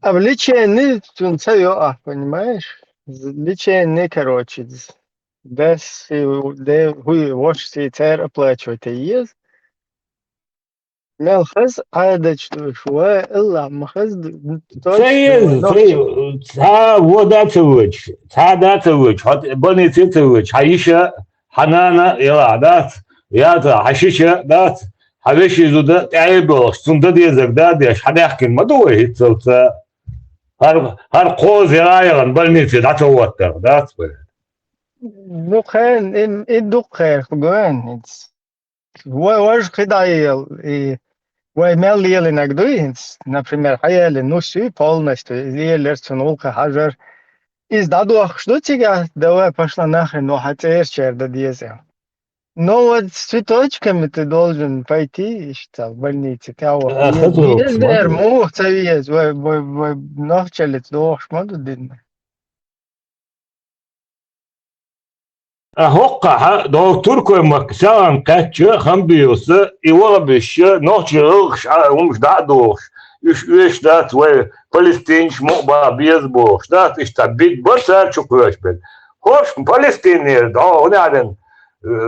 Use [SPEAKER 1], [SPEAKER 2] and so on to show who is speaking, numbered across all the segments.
[SPEAKER 1] Лечение тунца понимаешь? Лечение, короче. Дес, де, хуй, ваш цер оплачивать есть. Мелхаз, адач, шуа, илла, махаз, точно, нахчи.
[SPEAKER 2] 차 워다츠우치 차다츠우치 버니츠우치 하이샤 하나나 야다 야다 하시샤 다 하베시즈다 타이보 순다 디즈다 디 하다킨 마도 히츠우차 har qoz yarayan balnice da çoğattı da
[SPEAKER 1] Духен, и духер, гуэн. Ваш кидаел, и ваймел ели нагдуинс, например, хаели нуси полностью, ели цунулка хажар. Из дадуах что тебя, давай пошла нахрен, но хотя черда диезе. Но вот с цветочками ты должен пойти, что в больнице. Кого? Есть дерьмо, есть, вы нахчали, дох, шмаду дин.
[SPEAKER 2] Hokka doktor koymak sağan kaçı ham biliyorsa ivala beşi nohçılık olmuş daha doğuş. Üç dat ve Palestinç muba biz boş. Dat işte big basar çok öğretmen. Hoş Palestinler da onların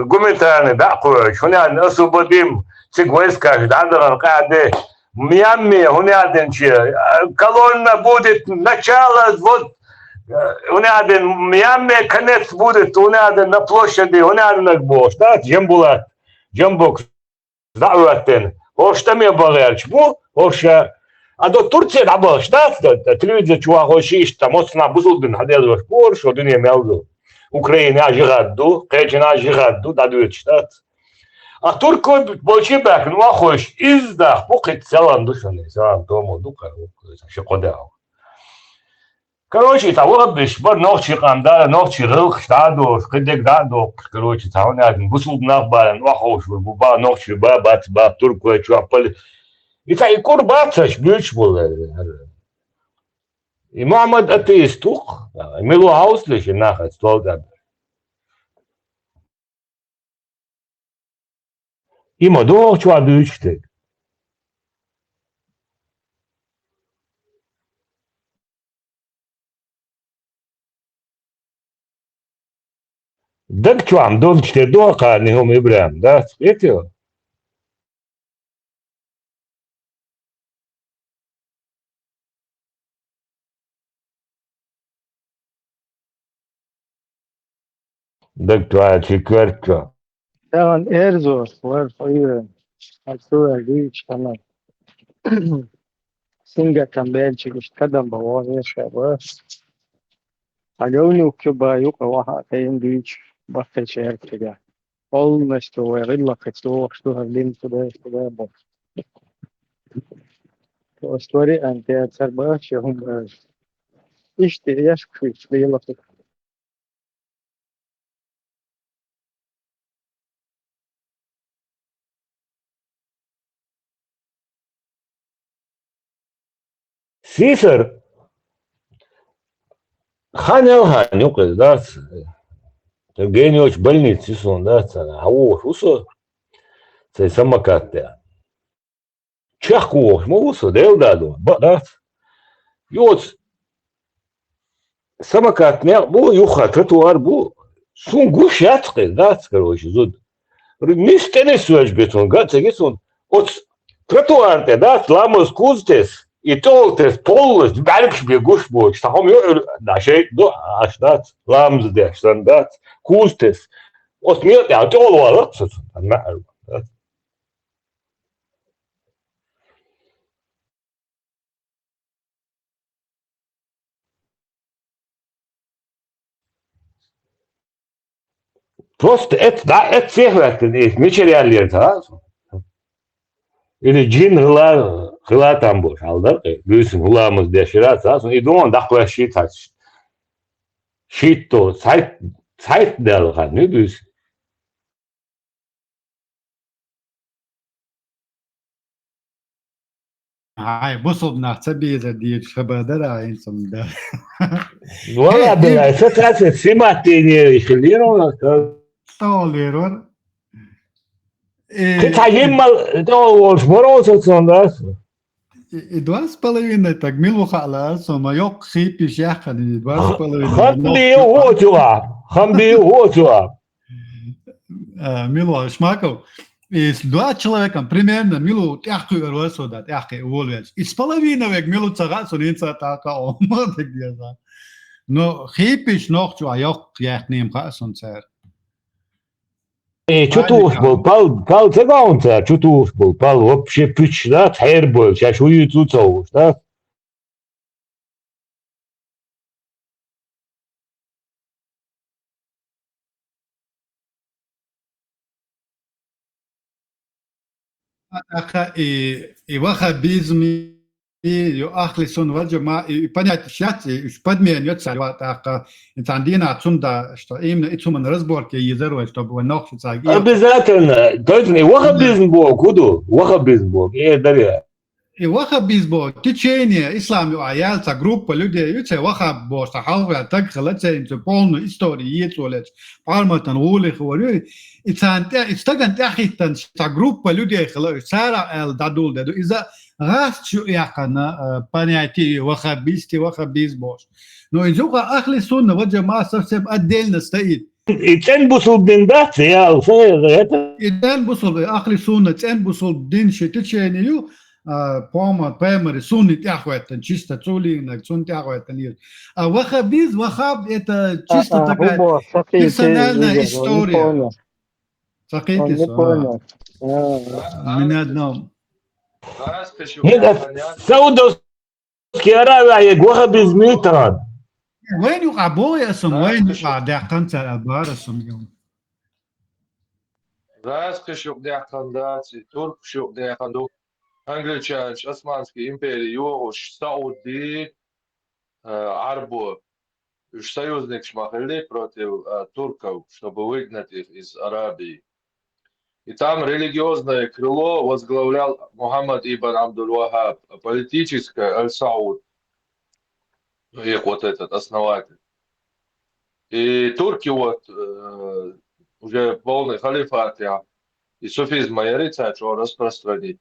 [SPEAKER 2] гуманитарный да koyuş. Onların освободим цигвойска ждандаран каде Miami onların колонна будет начало вот у них один Miami конец будет, у них один на площади, у них один бош, да, Джамбулат, Джамбок, заветен, хош там я балерч, бу, хош, а до Турции да бош, да, телевизия чуа хошиш, там осна бузулдин, хадел бош, борш, один я мелду, Украина ажирадду, кечен ажирадду, да дует, да. А Турку больше бак, ну а хош, издах, букет целан душаны, целан дому дука, шокодау. Короче, того бишь, бар ночи канда, ночи рылх, штаду, кедек даду, короче, того не один, бусул нахбален, вахош, буба, ночи, ба, бат, ба, турку, чуапали. И та и курбацаш, бюч был. И Мухаммад атеист тух, милу хауслиш, нахат, столда. Има дух, чуа бючтек. Дак чуам, дончте дока, не хум ибрам, да, спетил? Дак чуа, чекверчо.
[SPEAKER 1] Dann so, war früher, als du erlebt, dann Singa também, cada boa, chegou. Agora o que vai o que vai tem dicho, basta chegar. Полностью вырыла, что глин туда бог. То история антиацарба, чего işte yaş kuşu, yıla kuşu.
[SPEAKER 2] Сифер, ханял ханюк, да, Евгеньевич больницы сон, да, а уж усо, це самокатте. Чахку уж, усо, дел даду, да. И вот самокат не был, юха, тротуар был, сун гушатки, да, короче, зуд. Мисте не суешь бетон, гацеги сон, вот тротуар-те, да, ламос кузтес, и толтес полностью, дальше бегуш будет, что он да, шей, да, аж да, ламс деш, да, кузтес. Вот мне это all var, просто это, да, это всех есть, мечеряли, да. Или джин гыла там был, алда, büyüsün hulamız diye şirat olsun, и думал, да, кое шит ач. Шит то, сайт дел хан, не büyüsün.
[SPEAKER 3] هاي بصب نحسبي إذا دي شبادرة إنسان ده.
[SPEAKER 2] والله بالله ستة سمعتني يخلينه.
[SPEAKER 3] طاليرون.
[SPEAKER 2] كنت هجمل ده وش مروس صندوق.
[SPEAKER 3] И 2,5 так милу хала, сома yok хипи шахани 2,5.
[SPEAKER 2] Хамби отуа.
[SPEAKER 3] Милу шмаков. И с 2 человеком примерно милу тяхку вервасо да тяхке уволвеш. И с половиной век милу цага сунинца така ома так диаса. Но хипиш нох чу айок яхним хасон цер.
[SPEAKER 2] Чутуш был, пал цегаунца, чутуш был, пал вообще пич, да, тхер был, сейчас уют цуцовуш, да.
[SPEAKER 3] Аха и вахабизм и ахли сон ваджма и понять сейчас и подменят царват аха интандина цунда что именно и цуман разборки езеру чтобы нох цаги.
[SPEAKER 2] Обязательно, точно, и вахабизм был, куду, вахабизм был, дарья.
[SPEAKER 3] И вахабизм течение ислам аяльца группа людей юце вахаб бо сахалга так халаце инту полную историю ецолец парматан улих говорю и цанте и стаган тахитан ста группа людей хала сара эл дадул даду из-за расчу яхана понятие вахабисти вахабизм. Но изуха ахли сунна ваджама совсем отдельно стоит.
[SPEAKER 2] И цен бусул бендат, я это.
[SPEAKER 3] И ден бусул ахли сунна цен бусул дин течение пома пемер сунни тяхватан чисто цулинг сун тяхватан ир. А вахаб это чисто такая персональная история. Сакитис. Меня одно.
[SPEAKER 2] Нет, Саудовская Аравия, вахабизм это.
[SPEAKER 3] وين يقع بويسم وين يقع دعقنت أبارسم يوم
[SPEAKER 4] Zaska šuk dehkandāci, turk šuk dehkandu, Angličāņš, Osmanski империя, Югош, Сауди, Арбу, союзник шмахали против турков, чтобы выгнать их из Арабии. И там религиозное крыло возглавлял Мухаммад ибн Абдул-Вахаб, политическое Аль-Сауд, их вот этот основатель. И турки вот уже полный халифат и суфизма ярицают, что распространить.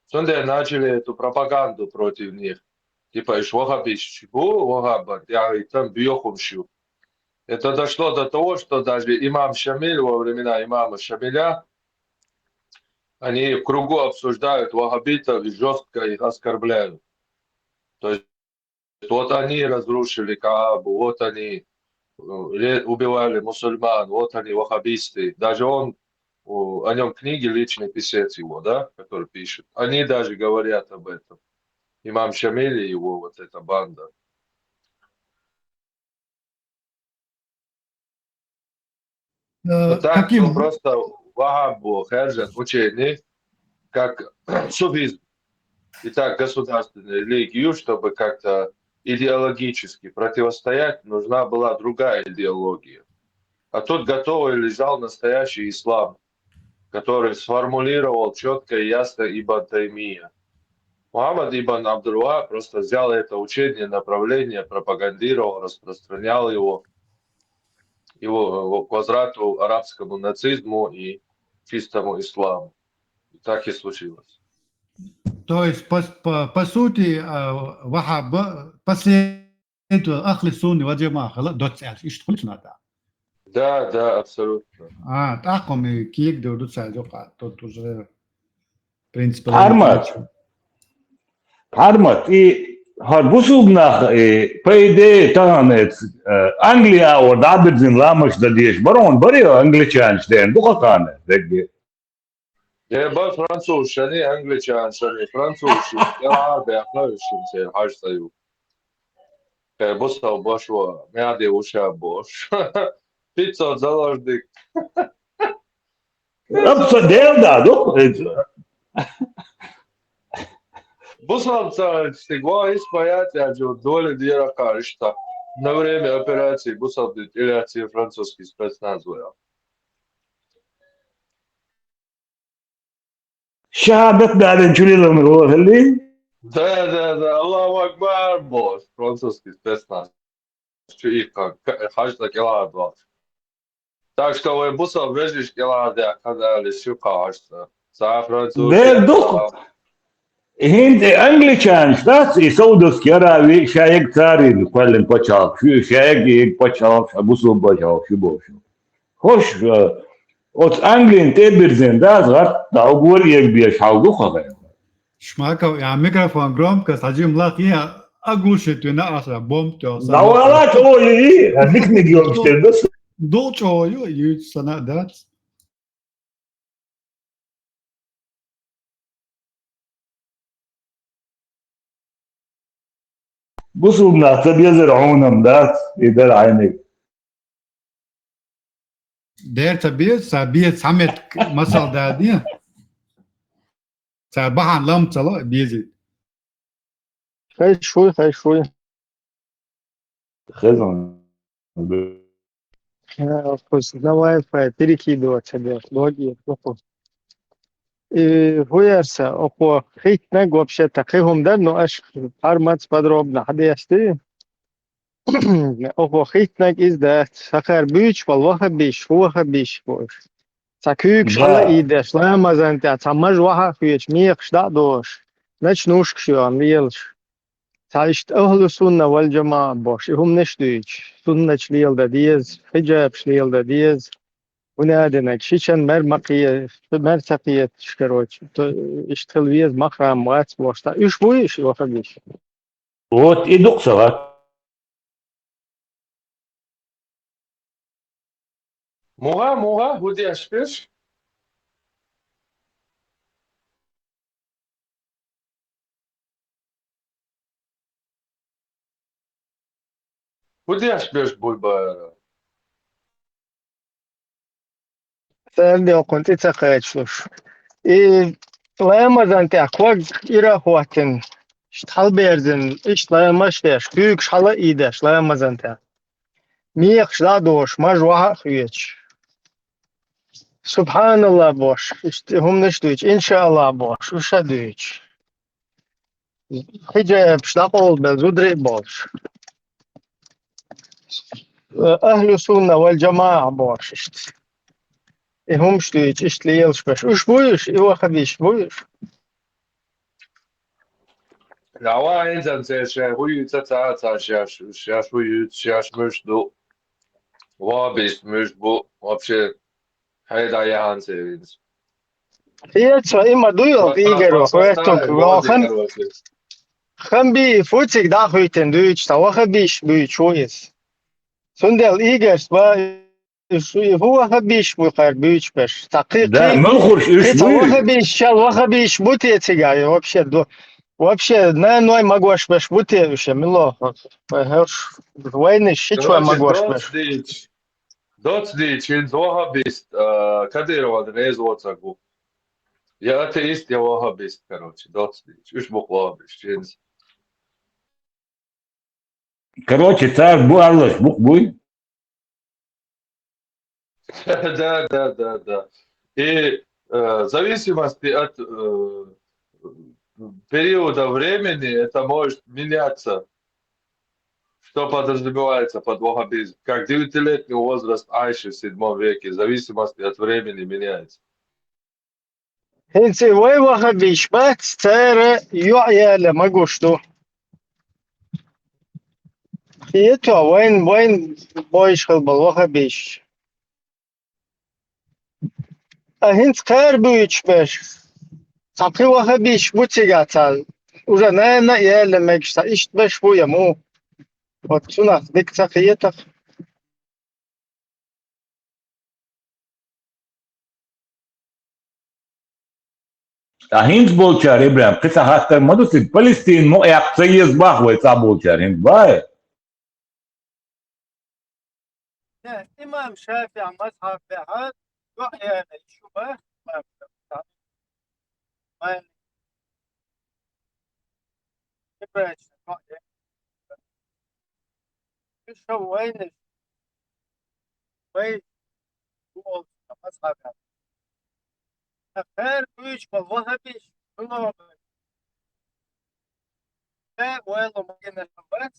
[SPEAKER 4] Сонде начали эту пропаганду против них. Типа иш вахабищу, вахаба, я и там бьехумщу. Это дошло до того, что даже имам Шамиль во времена имама Шамиля, они в кругу обсуждают вахабитов и жестко их оскорбляют. То есть вот они разрушили Каабу, вот они убивали мусульман, вот они вахабисты. Даже он, о нем книги, личный писец его, да, который пишет. Они даже говорят об этом. Имам Шамиль и его вот эта банда. Вот так,
[SPEAKER 3] каким
[SPEAKER 4] просто вахабу, хаджат, учение, как суфизм. И так, государственную религию, чтобы как-то идеологически противостоять, нужна была другая идеология. А тут готовый лежал настоящий ислам, который сформулировал четко и ясно Ибн Таймия. Мухаммад ибн Абдулла просто взял это учение, направление, пропагандировал, распространял его к возврату арабскому нацизму и чистому исламу. И так и случилось.
[SPEAKER 3] То есть по сути вахаб последователь ахли сунни ваджама хала доцяш иштхулч надо.
[SPEAKER 4] Да, абсолютно.
[SPEAKER 3] Таком и кик до доцяш жока тут уже в принципе.
[SPEAKER 2] Армат и Харбусубнах по идее танец Англия or Dabirdzin ламаш дадеш барон барио англичанш ден духакане дегби.
[SPEAKER 4] Я был француз, они англичан, они французы, я бяхнующимся хашсаю. Бусал башва, мяди уша бош. 500 заложник.
[SPEAKER 2] Абсолютно да,
[SPEAKER 4] Бусалца стигла испаять, я же доли дирака, что на время операции бусал операции французский спецназ был.
[SPEAKER 2] شهادة بعدين شو اللي نقول اللي
[SPEAKER 4] Да, Аллаху Акбар, босс, французский спецназ. Чуика, хашта кила два. Так что вы бусал вежишь кила, когда ли щука хашта. За французский.
[SPEAKER 2] هند انجليكان شتات يسودس كراوي شايك تاري كل بچاك شو شايك بچاك بوسو بچاك شو بوش خوش اوت انجلين تبرزن ده غلط تاغور يك بيش حاوغو خبر
[SPEAKER 3] شماكو يعني ميكروفون جروم كاس عجيم لاقيها اغلوشت ونقص بوم تو سنة
[SPEAKER 2] دورات هو يي هذيك نجيو بس
[SPEAKER 3] دوتشو يو سنة دات
[SPEAKER 2] بوسو بنعتب يزرعونهم ده يدر عينك
[SPEAKER 3] دير تبيت سابيت سمت مسال دادية سابحان لم تلا بيزي
[SPEAKER 1] خير شوي
[SPEAKER 2] خزن
[SPEAKER 1] Pues давай перекидываться, да, логи, и хуярся, око хитнег вообще таким да, но аж армац подробно, хадясты, око хитнег издат, сахар бич, والله بيش هو خبيش بوش, سكوك شلا
[SPEAKER 2] ده
[SPEAKER 1] إيدش, لا مازن تا, سمج واحد فيش ميخش دا دوش, نش نوشك شو عم يلش, تعيشت أهل السنة والجماعة بوش, هم نشتوش, سنة شليل دا ديز, حجاب شليل دا ديز, ونادنك شيشان مرمقية مرتقية شكروش اشتغل ويز مخرم وات بوشتا ايش بويش وخبيش
[SPEAKER 2] وات يدق صغات
[SPEAKER 4] موها هودي اشبش هودي اشبش بولبا
[SPEAKER 1] سألني وكنت اتساقيت شوش اي لا مازن تاكوغ إيرا خواتن اشتحل بيرزن ايش لا مشتاش كيوك شحلا ايداش لا مازن تا ميخ شلا دوش مجوها خيوش سبحان الله بوش هم نشتوش ان شاء الله بوش وشدوش حجاب شلا قول بزودري بوش أهل السنة والجماعة بوش هم شتيج اشتليلش باش وش بويش ايوا خديش بويش
[SPEAKER 4] العوا انزل زي هوي تتعاطى شاش هوي شاش مش دو وابيس مش بو вообще هيدا يهان سيرينز
[SPEAKER 1] هي تسوى إما دويل إيجارو خواتوك
[SPEAKER 4] поставим воды
[SPEAKER 1] وخم
[SPEAKER 4] короче
[SPEAKER 1] خم بي فوتسك دا خويتن دويش تا وخبيش بويش ويس سندل إيجارس با هو خبيش بوخير بويش باش
[SPEAKER 2] ده
[SPEAKER 1] تقيقي
[SPEAKER 2] ملخش ايش
[SPEAKER 1] قيتا
[SPEAKER 2] بوي
[SPEAKER 1] وخبيش شال وخبيش بوتي تيجاي вообще دو вообще на ной могуаш баш бути вообще мило هرش وين الشيء
[SPEAKER 4] короче
[SPEAKER 1] могуаш баш
[SPEAKER 4] доц дич винз вахабист кадирова днес воцагу я атеист я вахабист короче доц дич уж бог вахабист винз
[SPEAKER 2] короче царь бу арлаш бук буй
[SPEAKER 4] да и в зависимости от периода времени это может меняться. Что подразумевается под ваххабизм? Как девятилетний возраст Айши в VII веке, в зависимости от времени меняется.
[SPEAKER 1] انت وين وخبيش بات ترى يعيا لما قشتو خيتو وين بويش خلبل وخبيش هنت خير بيش باش تقي وخبيش بوتي قاتل уже наверное я لما قشتا ايش باش بويا مو وتسونا ديك تقيتك
[SPEAKER 2] هند بولشار ابراهيم قصة حتى مدرسة فلسطين مو يقصيز باخ ويصا بولشار هند باي
[SPEAKER 1] إمام شافعي مذهب بعد يحيى الشبه ما يبرش ايش هو وين هو مذهب خير بيش والله بيش والله لا والله ممكن الحبات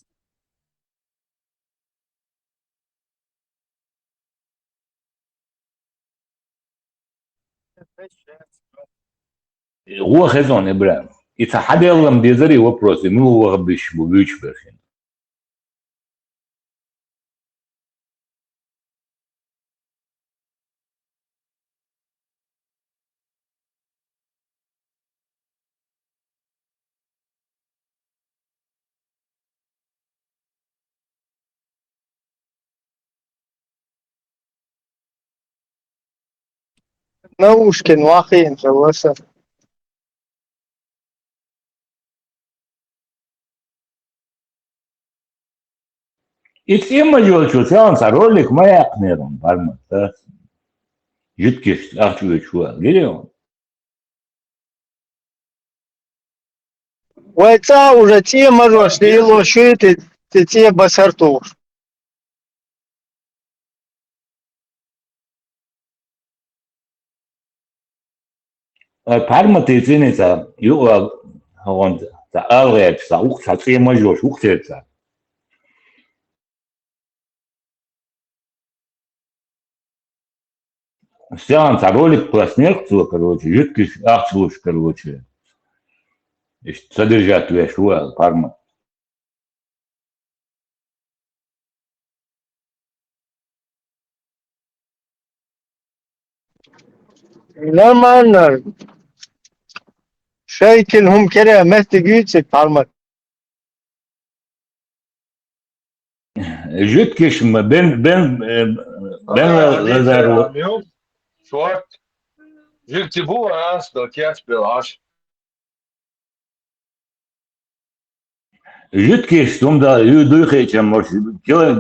[SPEAKER 2] هو خزون ابراهيم Это хаделам дезари вопросы, ну варбиш бубич берхин.
[SPEAKER 1] Наушкин, Вахин, Лоса.
[SPEAKER 2] И тема жолчу, он ролик маяк нером, парма. Жидкий ахчу, гелион.
[SPEAKER 1] Вайца уже те мороз, и лошадь, те басарту.
[SPEAKER 2] Парма ты ценится, юга, он, та алрепса, ухса, тема жош, ухсеца. Сеанс, ролик про снегцу, короче, жидкий ахчуш, короче. Содержат вещь, парма.
[SPEAKER 1] Нормально. Шейкин هم كده محتاجين تتعلم.
[SPEAKER 2] Жидкий, ben Лазару.
[SPEAKER 4] Short. Жидкий буас, до кяч белаш.
[SPEAKER 2] Жидкий, что да, юдухи, может,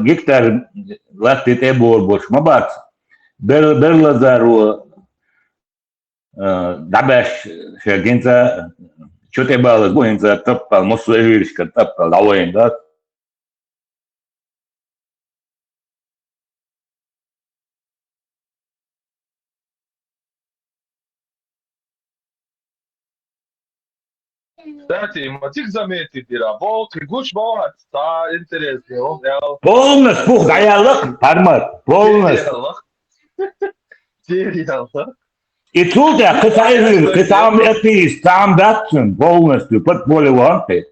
[SPEAKER 2] гектар латит эбор бош, мабат. Бер Лазару, дабаш, шагенца, что-то было, гуенца, топал, мосуэвиришка, топал, лауэн, да?
[SPEAKER 4] Кстати, мотик заметить, работ, гуч бават, та интересный, он ял.
[SPEAKER 2] Полностью, пух, даялык, пармат, полностью.
[SPEAKER 4] Сериал.
[SPEAKER 2] И тут я кытайвир, кытам эпис, там датсын, полностью, под поливанты.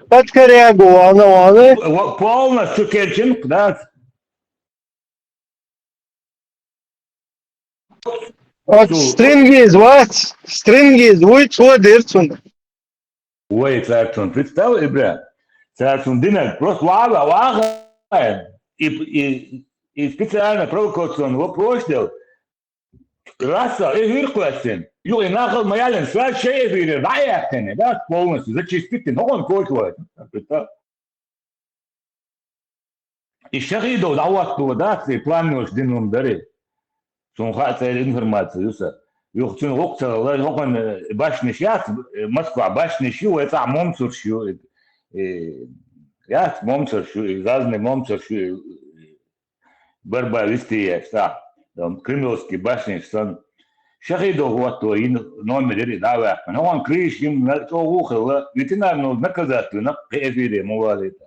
[SPEAKER 1] Подкоррегировано.
[SPEAKER 2] Полностью кетчин, да.
[SPEAKER 1] Вот стринги, вот, стринги, звук, что дырцун.
[SPEAKER 2] Ой, царцун, представь, бля, царцун, динер, просто вага, и специально провокационный вопрос сделал. Раса, и виркласен. Юрий нахал маялен, связь шеевире, ваяхтене, да, полностью, зачистите, но он кочует. И шахидов даватту, да, и планируешь дином дари. Сунхата информацию, юса. Юхтун окта, лохан башни шат, Москва башни шу, это момцур шу. Я момцур шу, разные момцур шу. Борьба вести, да. Там Кремлевский башни, сан. Шахидов вот то и номер или давай. Но он криш им на то ухо, ветеринарно наказательно, эфире мувалита.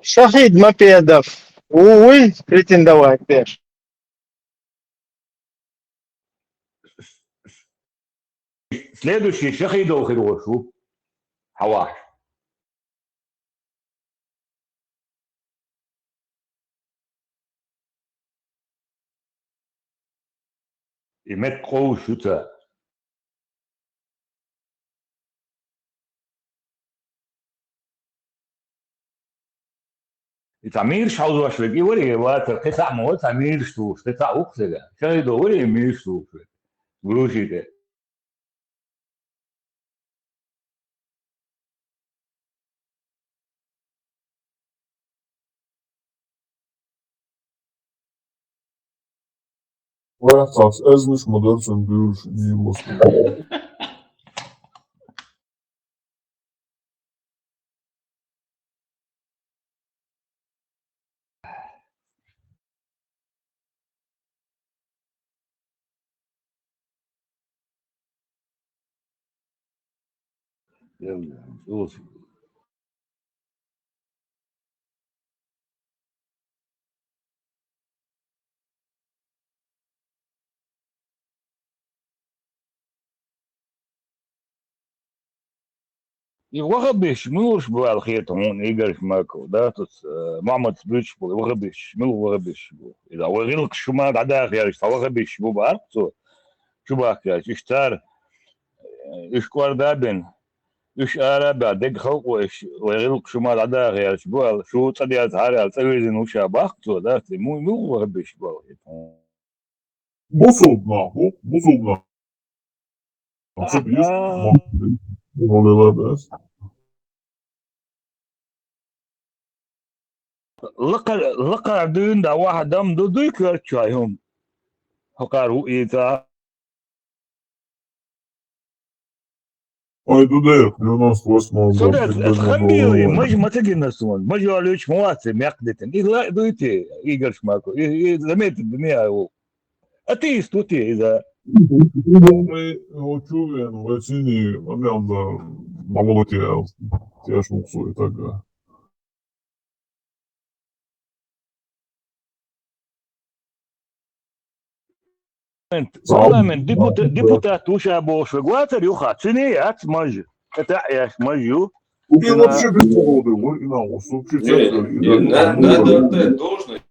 [SPEAKER 1] Шахид Мопедов. Увы, претендовать пеш.
[SPEAKER 2] Следующий Шахидов Хирошу. Хаваш. И мет коушута. И тамир шаузаш веги вори ватер кеса мо тамир штуш кеса ухсега. Шахидов вори мир штуш. Грушите.
[SPEAKER 5] Vajadzās aizlikt moderns un bijuši mīlestības.
[SPEAKER 2] Слушай. وغبش ملوش بالخيط هون إيجار ماكو ده تس معمد سبيتش بو وغبش ملو وغبش بو إذا وغلق شو ما عدا خير وغبش بو بعرف شو بحكي اشتار إيش كوار دابن إيش أرى بعدك خلق وغلق شو ما عدا خير شو تصدي أزهار على سوي زين وش بحكي ده مو وغبش بو
[SPEAKER 5] Bozuldu. Nasıl bir oluyorlar biraz.
[SPEAKER 2] لقى دون دا واحد دم دو يكر شايهم هقارو إيتا
[SPEAKER 5] Ayda da yapıyor. Nasıl basmalı?
[SPEAKER 2] صدق خبيري مش ما تجي نسون مش يقولوش مواسم مقدتن لا دويتي يقرش ماكو زميت الدنيا هو اتيست توتي اذا
[SPEAKER 5] Чувствую, в России момент молоді тяжко і так.
[SPEAKER 2] парламент депутат وشابو شغواتر يوخا سنيات مج تتعيش مجو
[SPEAKER 5] Купил вообще без молоды, и на вас вообще
[SPEAKER 6] Надо должность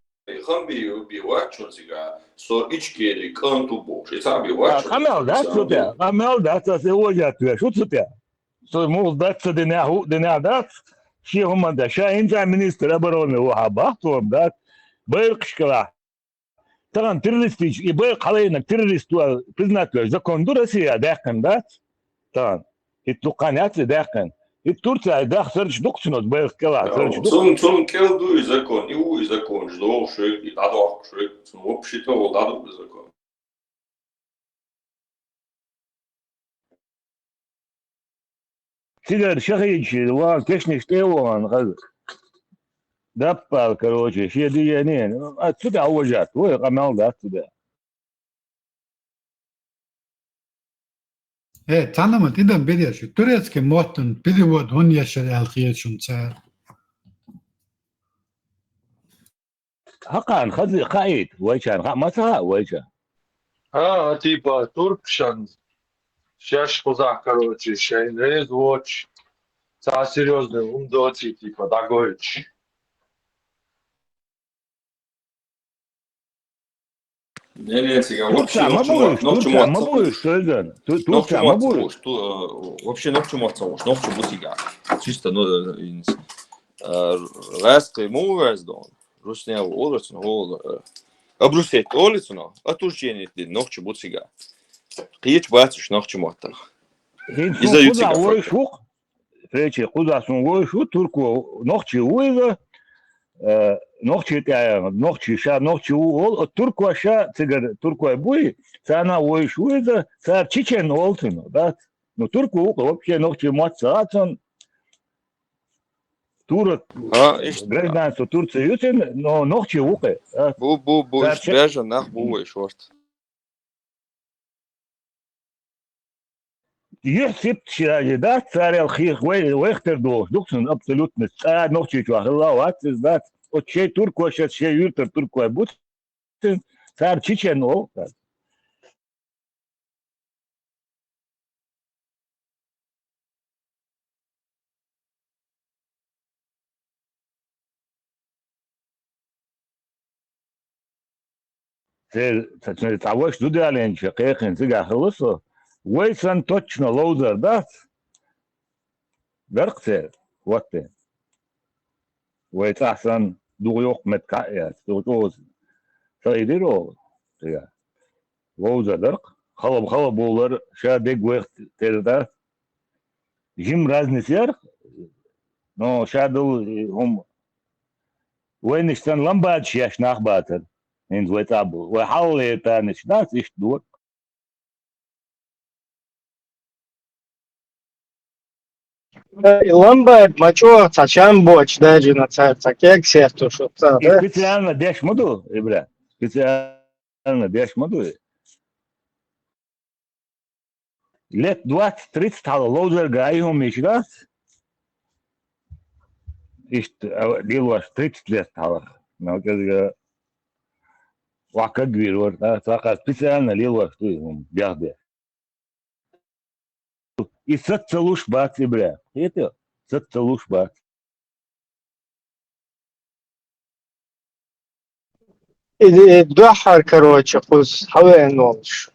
[SPEAKER 6] хамби убивать, что сега, со ичкери канту бож, и сам убивать.
[SPEAKER 2] خمل ده سوتيا خمل ده سوجات شو سوتيا سو مو ده دنا ده شي هم ده شاين جا مينستر برون هو حباطهم ده بيرقش كلا طبعا تيرلستيج يبيق علينا تيرلست признать закон Россия داخن ده طبعا التقنيات داخن التورция داخل سرج دكتنوس بيرق كلا سرج
[SPEAKER 6] Цун келду и закон, ждал шек, и дадо шек, вообще-то вот дадо закон.
[SPEAKER 2] سيدر شخيج وان كشنش تيوان غزر دبال كروجي شي دي جنين تبع وجات وي قمال ده تبع
[SPEAKER 3] tanımat idem bir yaşı. Turetski mohtun bir vod hun yaşar elkiye şunçar.
[SPEAKER 2] حقا خذ قايد ويشان ما تها ويشان
[SPEAKER 4] Типа Туркшан, сейчас хузах, короче, шейнрез, воч, серьезный, умдоти, типа, дагоич.
[SPEAKER 6] Не, сега,
[SPEAKER 2] Турция ما بقولش سوزن Турция ما بقولش
[SPEAKER 6] вообще ногчу мацауш, ногчу бутига. Чисто, ласты мувездон, русня олицун, абрусет олицун, а турченит ногчу бутига. Қиеч бацуш ногчу мацах.
[SPEAKER 2] إذا يتيجا ويشوق فيتي قدرة ويشو تركو نقطي ويزا نقطي تاع نقطي شا نقطي وول تركو شا تقدر تركو بوي سانا ويشو إذا صار تشيشن أولتنا ده نو تركو вообще نقطي ماتساتن تورك гражданство Турции ютен но نقطي وقع
[SPEAKER 6] بو بيجا نخ بو شورت
[SPEAKER 2] يحسب شراجدات صار الخيخ ويختر دوكسن абсолютно نقطي شو الله واتس ذات وشي تركو شي يورتر تركو بوت صار تشيشن أول تعوش دودي على شقيقين تلقى خلصه ويسن точно لودر دات درقته وقته ويتحسن دوغيوق متكايات دوغوز فايديرو تلقى لودر درق خلب بولر شادق وقت تلقى جيم رازني سير نو شادو هم وين اشتن لمبات شيش ناخباتر إنز ويتابو وحاول تانش ناس يشدور
[SPEAKER 1] Ламбайт, мачо, цачан боч, даже на цакек серту, что да?
[SPEAKER 2] специально деш моду, ребят, специально деш моду. Лет 20-30 стало лоузер гаихом ишгас. Дилваш 30 лет стало. Но когда вака гвирвар, да, специально лилваш ты бяхде. ست целуш бац бля. Это ست целуш бац.
[SPEAKER 1] Духар, короче, пусть хавен нолш.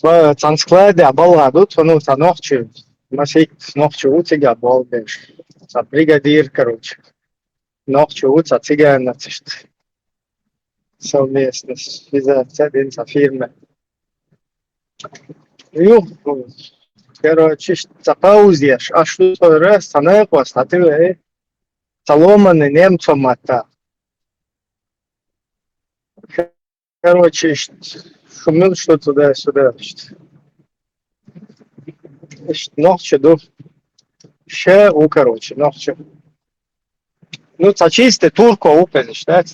[SPEAKER 1] Цан складе балладу, ну цан ночи, масик ночи утига балбеш. Цан бригадир, короче. Ночи уца циган нацишт. Совместность, физация, со фирмы. Ю, короче, запаузешь, а что раз, она поставила, соломаны немцам мата. Короче, шумел что туда-сюда. Ночью, да. Ще, короче, ночью. Ну, це чисте турко упениш, так?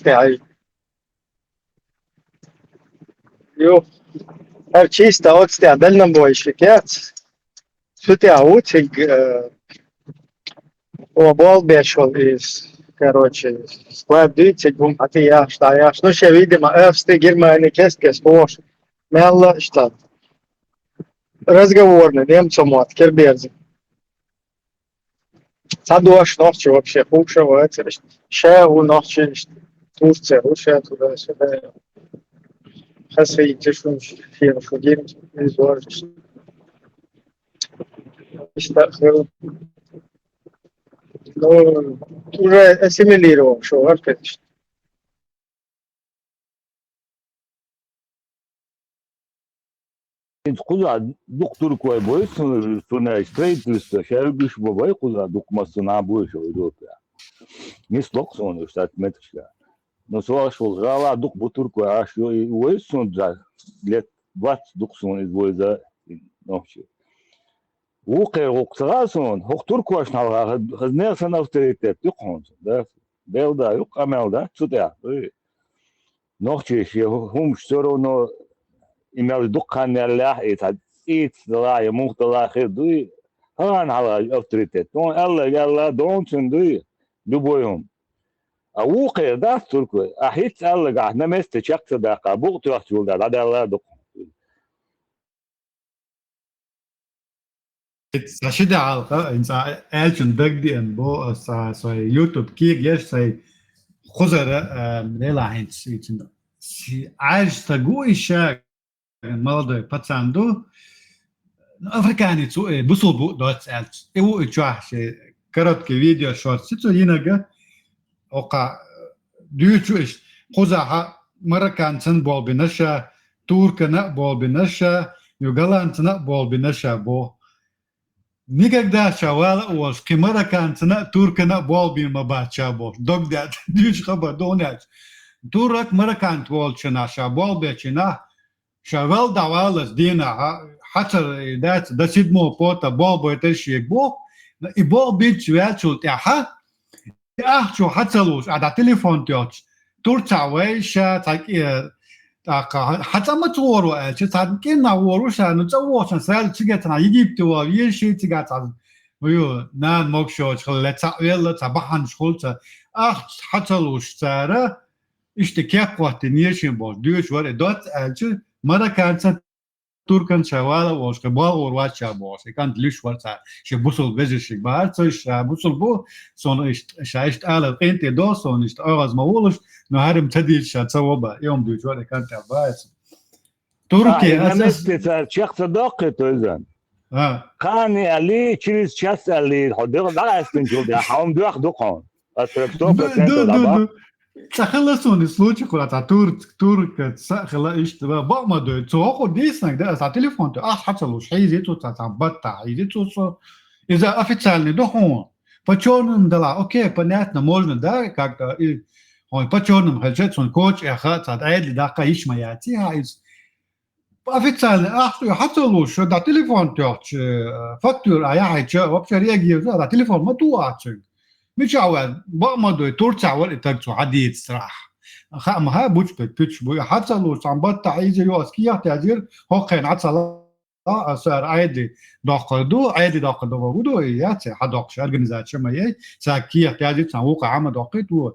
[SPEAKER 1] Her чисто от сте, дальнобойщик, я. Сюда утик, обол бешол из, короче, склад дитик, а ты я, что я. Ну, ще, видимо, Эвсты, Германия, кестке, спош. Мелла, что? Разговорный, немцам от, керберзи. Садуаш ночью вообще худшего, ще у ночи Турция, Русия туда-сюда. Хасви, тишун, фирм, шудим, изорж. Ну, уже ассимилировал, что вообще.
[SPEAKER 2] Куда доктор кой бойся, сунай строительство, сейчас биш бабай куда докумасы на больше идут. Не слог сон, штат метрика. Но слышал, жала дук бутурку, а что и уйсон за лет 20 доксон из бойза ночи. Укер уксрасон, доктурку аж на хазнер на авторитет, юкон, да. Белда, юк амелда, сюда. Ночи еще хум все равно имел дукан الله إيت لا يموت الله خير دوي هان على أوتريتات دون الله دون تندوي دبويهم أوقع ده تركوا أحيت الله قاعد نمست شخص ده قابوق تروح ده ده الله دق
[SPEAKER 3] Sashida alqa insa elchun dagdi en bo sa YouTube ki gesh say khuzara lela hins için si عايش تقوي شاك молодой пацан до африканец бусул бу дот элч его чах короткое видео шорт сицу инага ока дючуш хозаха мараканцын болбинаша туркана болбинаша югаланцына болбинаша бо никогда шавала уош кемараканцына туркана болбима бача бо догдат дюч хаба донат турак маракант волчына шаболбечина شغال دوالس دينا حتى دات دا سيدمو بوتا بول بيتشيك بو يبو بيتش وياتشو تاها تاخشو حتى لوش على تليفون تيوتش تورتا ويشا تاك حتى ما تورو الش تاكينا وروشا نتووشن سال تيغتنا يجيبتو يشي تيغتا ويو نان موكشو خلتا ويلا تبحن شولتا حتى لوش تارا اشتكاك وقت نيشين بو دوش ور دوت الش Marakansa Turkan şavala olsa bal orvaça olsa kan liş varsa şey busul vezişik bağırsa şey busul bu sonra işte işte ala ente do sonra işte ağız mavuluş no harim tadil şatsava yom diyor var kan tabas Türkiye
[SPEAKER 2] asas şahsa daqet özan kan ali çiriz şahs ali hadır da aslında jolda ham duaq duqon atraptop da
[SPEAKER 3] تخلصون случай куда-то турка сахла ишт бамадо цоко диснак да за телефон то حصلوا شيء زيتو تبطع زيتو из-за официальный доход по черным дала окей понятно можно да как-то он по черным хотят он коч ахат адли да каиш маяти из официально حصلوا что да телефон то фактура я хочу вообще реагировать да телефон ما تواتش مش عوال بقمضوا تورتع والترتو عديد صراحة ما بوش بتش بو حتى لو صنبت عايز يواسكي تعذير هو كان عطلا صار عادي داخل ودو ياتي حداقش organization ما هي ساكي تعذير سوق عام دقيت و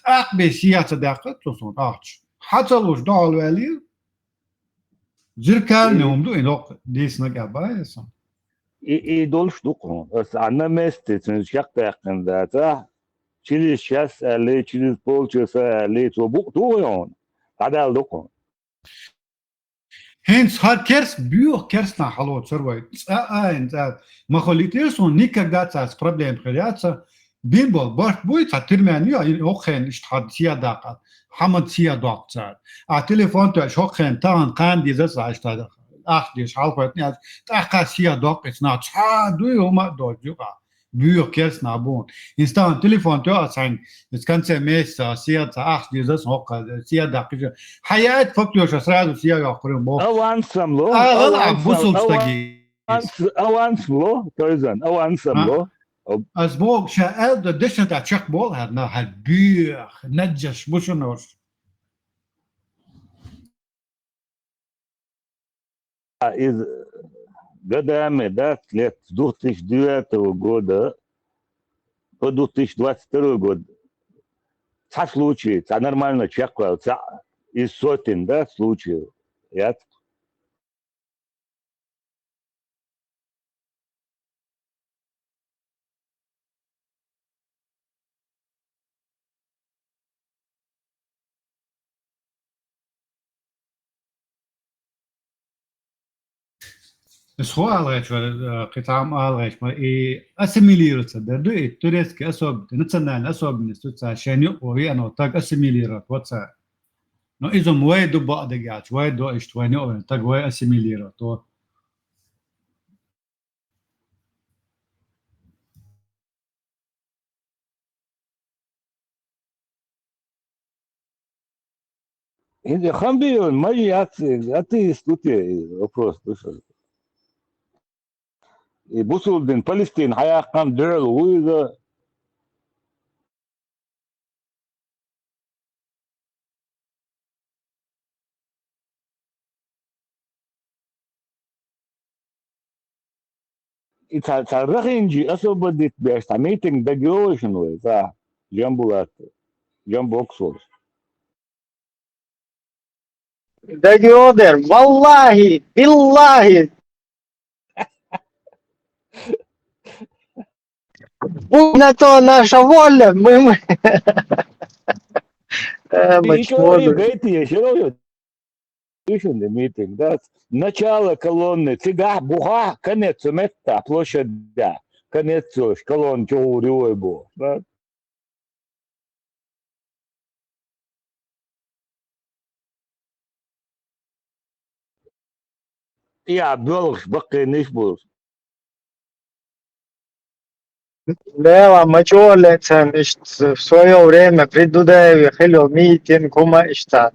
[SPEAKER 3] تاقبي سياسة دقيت تصون حتى لو دال والي Zirkal ne umdu inok disna gabaysa.
[SPEAKER 2] dolş dukun. Anna mestetsin şakta yakında ta. Çiliş şas ali çiliş polçasa ali to bu duyon. Adal dukun.
[SPEAKER 3] Hens har kers büyük kers na halot servay. En مخاليتيسون نيكا جاتس problem خلياتsa بينبول بارت بويتا ترمانيا اوخن اشتحاد سيا داقات حمد سيا داقات تليفون تو شوخن تان قان دي زس اشتاد اخ دي شالفت نيا تاقا سيا داقت نا تشا دو يوم دو جوقا بيو كيرس نابون انستان تليفون تو اسان اس كان سميس سيا اخ دي زس هوقا سيا داقت حياه فكتوش اسراد سيا يقرن بو
[SPEAKER 2] Avansam lo.
[SPEAKER 3] اه بوصل تستجي
[SPEAKER 2] Avanslo. Toizan. Avansam lo.
[SPEAKER 3] از بوق شاء ده دشة تاع تشق بول هذا هالبيخ نجش بوشنوش
[SPEAKER 2] Iz годами, да, лет с 2009 года по 2022 год, ца случаи, ца нормально чекал, ца из сотен, да, случаев. Я
[SPEAKER 3] بس هو الغيش قطعة الغيش ما إيه أسميليرو تصدق دو إيه توريس كأسوب نتسنان أسوب من استوتسا شانيو وهي أنا تاج أسميليرو واتسا نو إذا موي دو بعض جات واي دو إشتواني أو تاج واي أسميليرو تو
[SPEAKER 2] إذا خم بيون ما يأتي استوتي вопрос слышал. И бусул дин Палестин хая кам дөрл уйда تعرفينجي أصلا بديت بيش ميتنج ده جوشنو صح جنبولات جنب أقصر
[SPEAKER 1] Dagi oder, vallahi, billahi. Будь на то наша воля, мы
[SPEAKER 2] еще и
[SPEAKER 1] мочмоду.
[SPEAKER 2] гайти еще the meeting да начало колонны цыга буха конец метта площадь да конец колонн теории был да я белых баки ниш был
[SPEAKER 1] Да, мочолецем, в свое время при Дудаеве хилил митинг, кума ишта.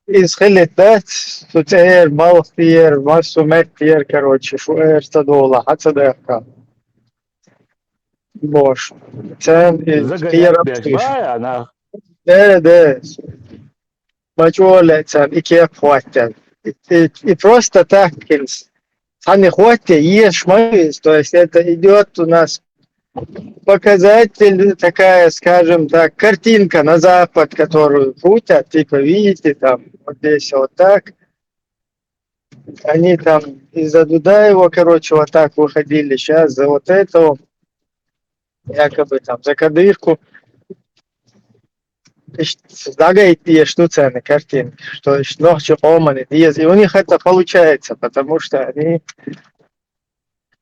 [SPEAKER 1] Из хилитет, сутеер, балхтиер, массуметтиер, короче, шуэр стадола, хацадевка. Бош. Цен и
[SPEAKER 2] загонять беж
[SPEAKER 1] киерапстиш.
[SPEAKER 2] ба она
[SPEAKER 1] Да, мочолецем, и кеп хватит. И просто так, сами хватит, ешь, мышь, то есть это идет у нас показатель, такая, скажем так, картинка на Запад, которую крутят, типа, видите, там, вот здесь вот так. Они там из-за Дудаева, короче, вот так выходили. Сейчас за вот этого, якобы там, за кадырку. Дагайте, что цены картинки, что ночью оманы, и у них это получается, потому что они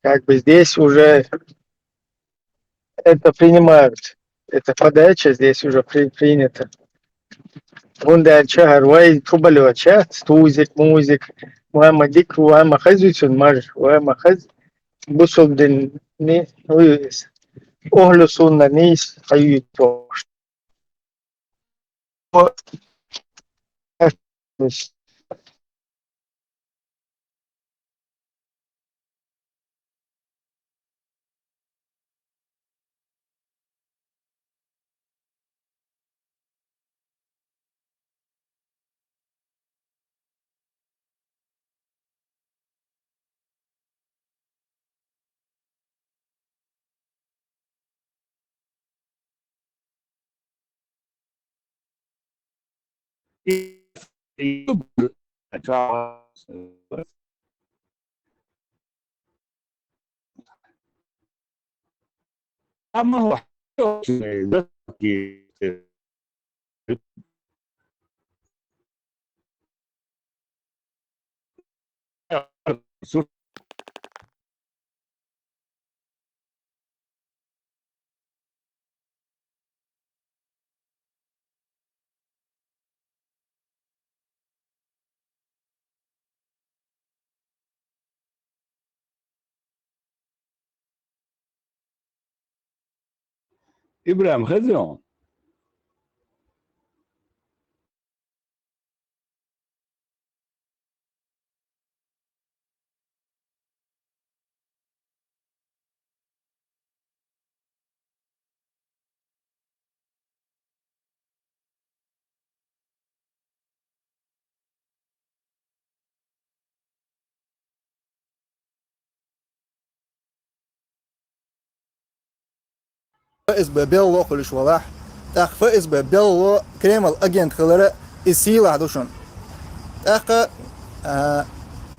[SPEAKER 1] как бы здесь уже это принимают. Это подача здесь уже принято. Бунда чагар, вай кубалева чат, стузик, музик, вайма дик, вайма хазючун маж, вайма хаз, бусул дин ни, уюис. Оглю сунна нис, хаюито.
[SPEAKER 2] и أما هو إبراهيم خزيون
[SPEAKER 7] فائز ببيلو كلش ولاح تاخ فائز ببيلو كريم الأجنت خلرة السيل عدوشن تاخ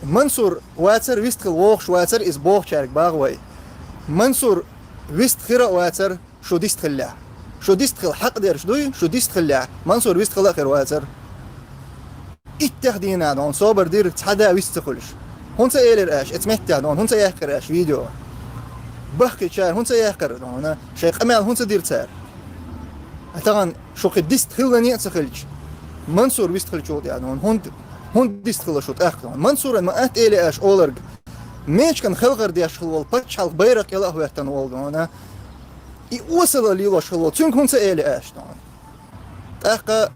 [SPEAKER 7] منصور واتر ويست خل ووخ واتر إز بوخ شارك باغوي منصور ويست خيرة واتر شو ديست خلاه شو ديست خل حق دير شدوي شو ديست خلاه منصور ويست خل خير واتر التخدينا دون صابر دير تحدا ويست خلش هون سأيلر اش اتمتع دون هون سيحكر اش فيديو بحكي شار هون سيحكر دون شيخ امال هون سدير تار طبعا شو قدست خلني تخلج منصور ويست خل شو دون هون ديست خل شو تاخذ منصور ما ات الي اش اولرج ميش كان خلغر دي اش خل باتش حل بيرق يلا هو تن ول دون اي وصل لي واش خل تشون هون سأيلي اش دون تاخ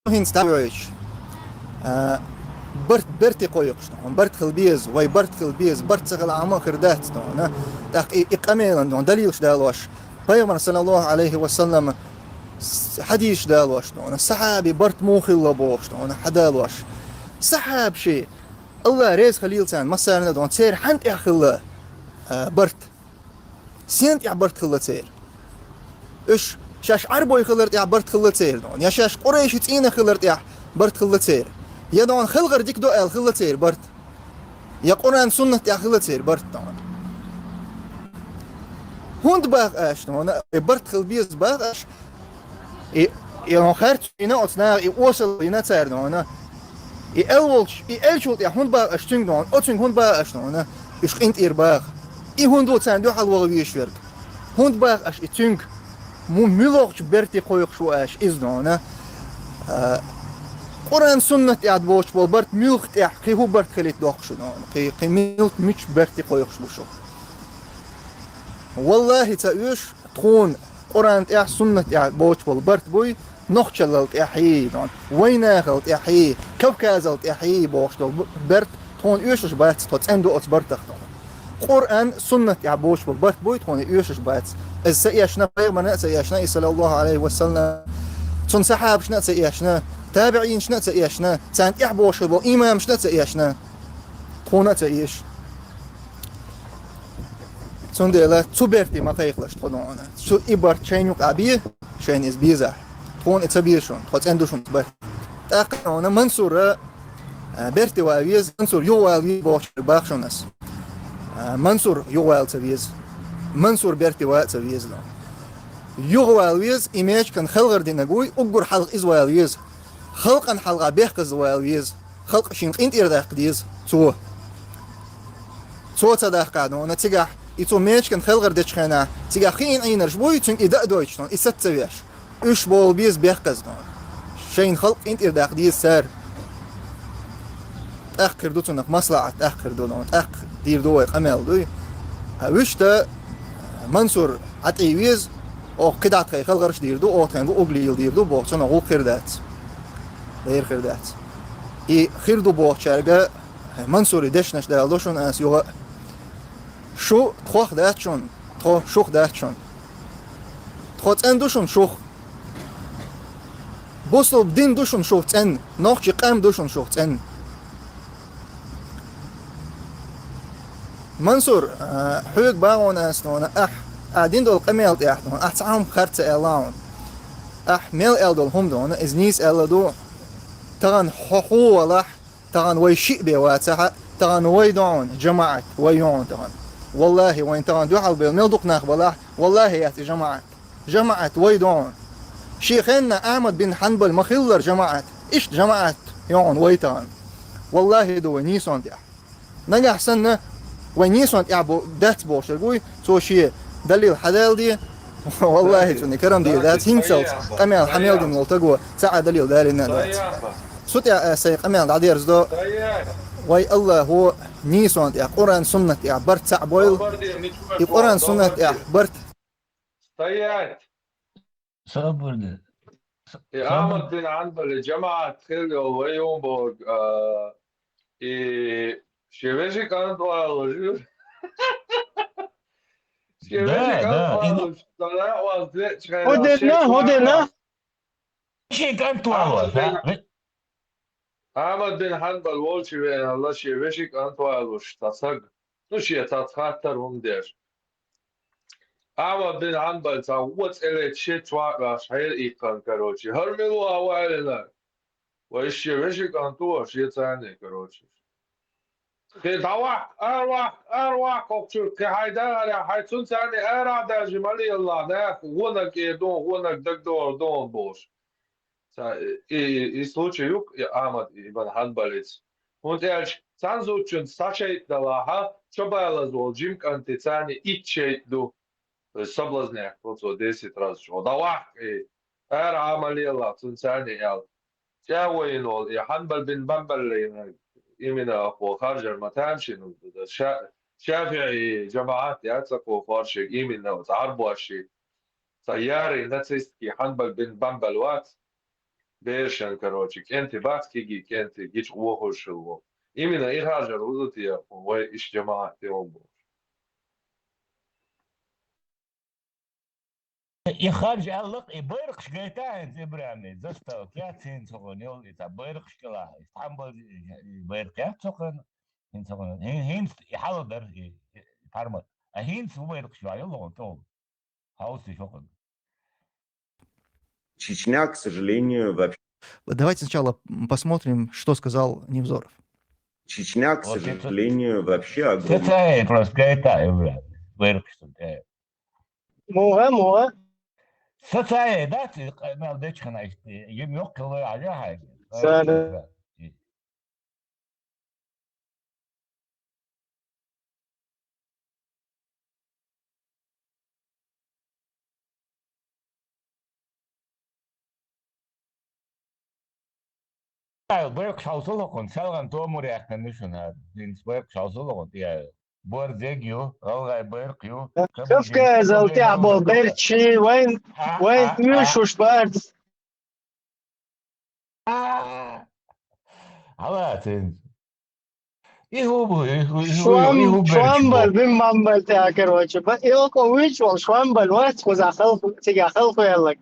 [SPEAKER 7] هين ستاويش برت قويقش دون برت خلبيز واي برت خلبيز برت سغل عما خردات دون تاخ اقاميلا دون دليلش دالوش بيغمر صلى الله عليه وسلم حديش دالوش دون الصحابي برت موخل لبوش دون حدالوش صحاب شيء الله ريز خليل سان مثلا دون تسير حنت اخل برت سنت برت خل تسير ايش شاش عربوي خلرت برت خل تسير دون يا شاش قريش تينا خلرت برت خل تسير يا دون خلغر ديك دو ال خل تسير برت يا قران سنه خل تسير برت دون هوند باغ اش دون برت خل بيز باغ اش يا خرت هنا اصلا يوصل هنا تسير دون الولش الشوت يا هوند باغ اش تين دون اوتين هوند باغ اش دون ايش انت اير باغ هوند دو تسان دو حال وغويش ورك هوند باغ اش تين مو ملوغش برتي قويق شو اش از دون قرآن سنة يعد بوش بول برت ملخ قي هو برت خليت دوخ شو دون قي ملخ مش برتي قويق شو والله تأيوش تكون قرآن يع سنة يعد بوش بول برت بوي نخشلت يحيي دون ويناخلت يحيي كوكازلت يحيي بوش دول برت تكون يوشش بات توت اندو اوت برتخ دون قرآن سنة يعد بوش بول برت بوي تكون يوشش بات السياشنا بيغمنا سياشنا صلى الله عليه وسلم تون سحاب شنا سياشنا تابعين شنا سياشنا تان احبوش بو امام شنا سياشنا تكون تيش تون ديلا تبرتي ما فيقلش تكون شو ابر تشينوك ابي شين از بيزا تكون اتبيشون تخوت اندوشون تبر تاقنا منصور برتي واويز منصور يوال بوش باخشونس منصور يوال تبيز منصور برتي وات سويز لون يوغوالويز إيماج كان خلغر ديناغوي أقر حلق إزوالويز خلقا حلقا بيحق إزوالويز خلق شينق إنت إرداق ديز تو تداق قادو نتيجة إتو ماج كان خلغر ديشخانا تيجا خين عينرش بوي تنك إداء دويتشتون إسات سوياش إش بول بيز بيحق إزدون شين خلق إنت إرداق ديز سار تأخر دوتونك مصلعة تأخر دولون تأخر دير دوي قمال دوي وشتا منصور عطيويز او قدعت خي خلغرش ديردو او تنغو اوغليل ديردو بوخشن او خردات غير خردات اي خردو بوخشارغا منصور دشنش دالوشون اس يو شو تخوخ داتشون تخو شوخ داتشون تخوت اندوشون شوخ بوسو بدين دوشون شوخ تن نوخشي قام دوشون شوخ تن منصور حوق باغون اسنون قاعدين دول قميل تاعهم تعاهم خرت اعلان ميل ال دول هم دون از نيس ال دو تغن حقوق ولا تغن ويشيء بواتها تغن ويدعون جماعة ويون تغن والله وين تغن دوحل بالملدق ناخبلا والله يا جماعة ويدعون شيخنا أحمد بن حنبل مخلر جماعة إيش جماعة يون ويتغن والله دو نيسون دي نجح سنة ونيسون يعبو دات بوش الجوي سو شيء دليل حلال دي والله توني كرم دي ذات هينسلت قميل حميل دي ملتقوا ساعة دليل داري الناس صوت يا سيق قميل عدير زدو واي الله هو نيسون يا قرآن سنة يا برت ساع بويل قرآن سنة يا برت
[SPEAKER 4] طيب
[SPEAKER 2] صبر ده
[SPEAKER 4] أحمد بن عنبل جماعة خلقوا ويومبورغ شيفيشي كانت والله شيفيشي كانت والله طلع وزيت
[SPEAKER 1] هدنا
[SPEAKER 2] شيء كانت والله
[SPEAKER 4] أحمد بن حنبل والشي بين الله شيفيشي كانت والله تصق نشي تتخاطر هم دير أحمد بن حنبل تعوت إلى شيء واقع حيل إيقان كروشي هرملوا أوائلنا والشيفيشي كانت شيء ثاني كروشي في دواء أروح كوكتور كهيدا هيتون ثاني أراد جمالي الله ناك ونك يدون ونك دكتور دون بوش и случаю Ahmad ibn Hanbalец. Und san zučun sačeit dalaha, čobala zolđim kanticani ičeit du sablazniak, to 10 različno. Dalah, era amaliyallah, tunsani jal. جاوين يا حنبل بن بنبل يمنا أخو خارج المتام شنو شافعي جماعات يعتقوا فارشي يمنا وتعربوا الشيء سياري نتسكي حنبل بن بنبل وات بيرشن كروتشك انت بات كيجي انت جيش ووهو شلو يمنا ايه هاجر وضتي وايش جماعات يوم
[SPEAKER 2] يخرج علق يبرق شقيتان إبراهيم زستو كاتين سكون يول يتبرق شكلا يتحمل يبرق سكون هين سكون هين يحضر يتحرمل هين سوبرق شوية يلا طول هاوس سكون
[SPEAKER 8] Чечня, к сожалению, вообще...
[SPEAKER 7] Давайте сначала посмотрим, что сказал Невзоров.
[SPEAKER 8] Чечня, к сожалению, вообще огромный...
[SPEAKER 2] تتاي просто قيتا إبراهيم برق شتاي
[SPEAKER 1] موها
[SPEAKER 2] تتاي دات ما بديش خنا يم يوكل عليها حاجة
[SPEAKER 1] سنة
[SPEAKER 2] برق شاوسلوكون سالغان توموري أكنشون هذا برق شاوسلوكون يا بورزيجيو رالغاي برقيو
[SPEAKER 1] كيف زلتي عبو بيرتشي وين ميشوش بارد
[SPEAKER 2] على تنز يهو
[SPEAKER 1] شوامبل بمبل تاع كروتش يوكو ويشوال شوامبل وات وزا خلق تيجا خلق يلك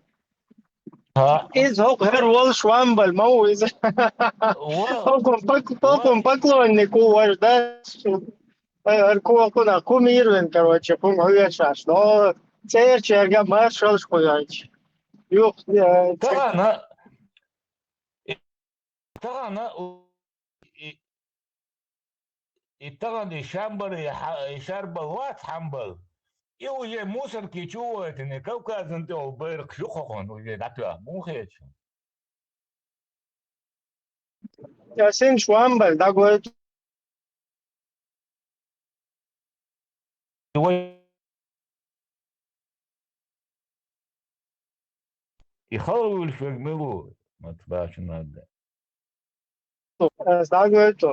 [SPEAKER 1] إز هوك هر وال شوامبل مو إز هوكم بكلو إنكو وجدات هركو كنا كوميرن كروتش بوم هو شاش نو تير جا ما شالش كوياش يوك
[SPEAKER 2] ترانا يتغني شامبر يشربل وات حنبل يوجي موسر كي تشوت إن كوكاز انتو برق شخون ويجي داتوا مو خيش
[SPEAKER 1] ياسين شوامبل دا قلت
[SPEAKER 2] يخلوا في الملو ما تباش نادى
[SPEAKER 1] دا قلت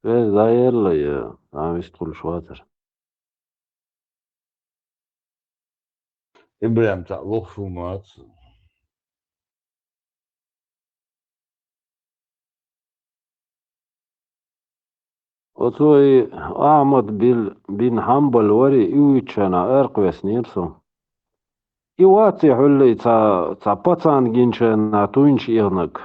[SPEAKER 9] لا يلا يا عم يشتغل شواطر.
[SPEAKER 2] إبراهيم تعلق شو مات.
[SPEAKER 9] وتوي أحمد بن حنبل وري إيويتشانا إرقويس نيرسو. إيواتي حولي تا باتان جينشانا توينش إغنك.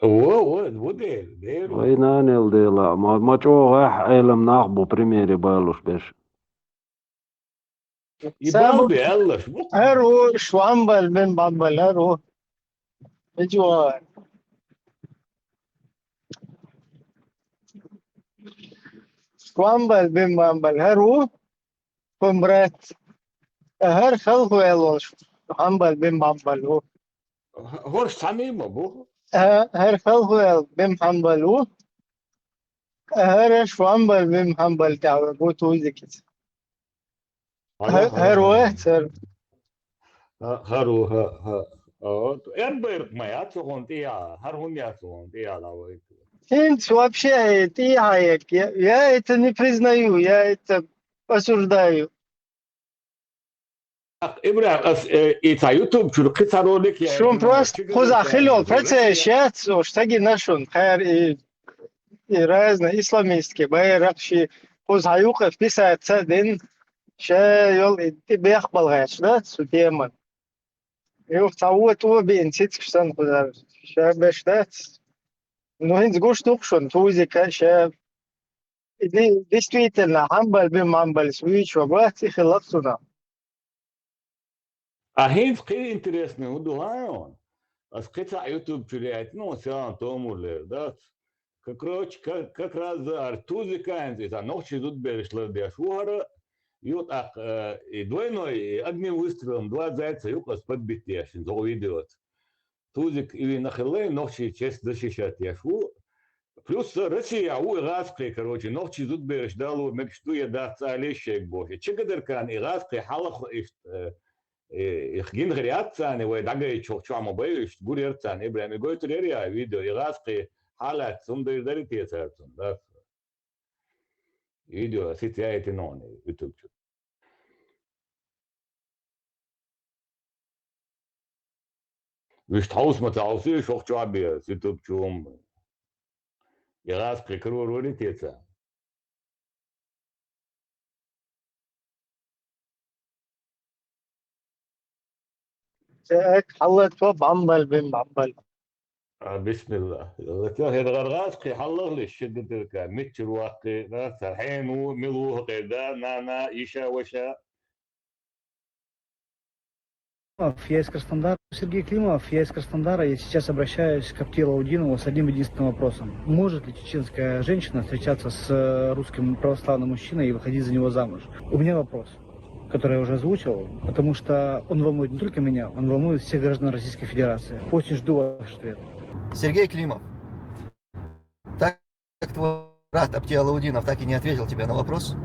[SPEAKER 2] هو دير.
[SPEAKER 9] وينانيل ديلا ما جو راح علم ناخبو بريميري بالوش بيش.
[SPEAKER 1] سابو
[SPEAKER 2] يبالبي يلا شو
[SPEAKER 1] هرو شوامبل بن بامبل هرو اجوا شوامبل بن بامبل هرو كمبرات هر خلقو يلو شوامبل بن بامبل هو
[SPEAKER 2] هورش تعميم أبوه.
[SPEAKER 1] هر خلقو يل بن بامبل هو هر شوامبل بن بامبل تعو بوتو زكت هر وقت
[SPEAKER 2] هارو ها إبرق ما ياتسون تيا هر هون ياتسون تيا لاوي.
[SPEAKER 1] انت вообще ты хаек я это не признаю я это осуждаю.
[SPEAKER 2] إبراهيم إيتا يوتيوب شو قصة لك يا
[SPEAKER 1] شون просто позахило процесс что нашон خير и разные исламистские байракши позаюков писается день ше йол и бехбал гаш да сутема يوم تعود هو بينسيت كشتان خدار ше бештат но инц гоштук шон тузика ше действительно хамбал бимамбал свич вабат и хилатсуна.
[SPEAKER 2] أهين قيل إنترسني ودوهايون. أس قطع يوتيوب شريعت نو سيان تومولر دات. كروش كراز أرتوزي كائن إذا نوشي ضد بيرشلر دي شوهر يوت أق دوينو أجني ويسترم دوا زايد سيوق أسبت بيتياشين زو فيديوت. توزك إلي نخلي نوشي تشيس دشيشات يشو. плюс Россия у иракской, короче, ночи тут берешь дало мечту я да цалищек боже. Чегадер кан иракской халах их гин реакция вы дагай чома боюсь гурерцан Ибрахим гойтурерия видео иракской халат сумдыр дарите сертун да видео сетяете ноне YouTube. Виш таус матаусы шох чабе YouTube чум иракской кророритеца.
[SPEAKER 1] حلت بامبل بامبل
[SPEAKER 2] بسم الله. هذا غرغاس كي حلق لي الشدة كا متر وقت ناس الحين وملوه قيدا نانا يشا وشا.
[SPEAKER 10] Я из Краснодара. Сергей Климов, я из Краснодара. Я сейчас обращаюсь к Аптилу Аудинову с одним единственным вопросом. Может ли чеченская женщина встречаться с русским православным мужчиной и выходить за него замуж? У меня вопрос, который я уже озвучил, потому что он волнует не только меня, он волнует всех граждан Российской Федерации. Очень жду ваш ответ.
[SPEAKER 7] Сергей Климов, так как твой брат Аптия Алаудинов так и не ответил тебе на вопрос,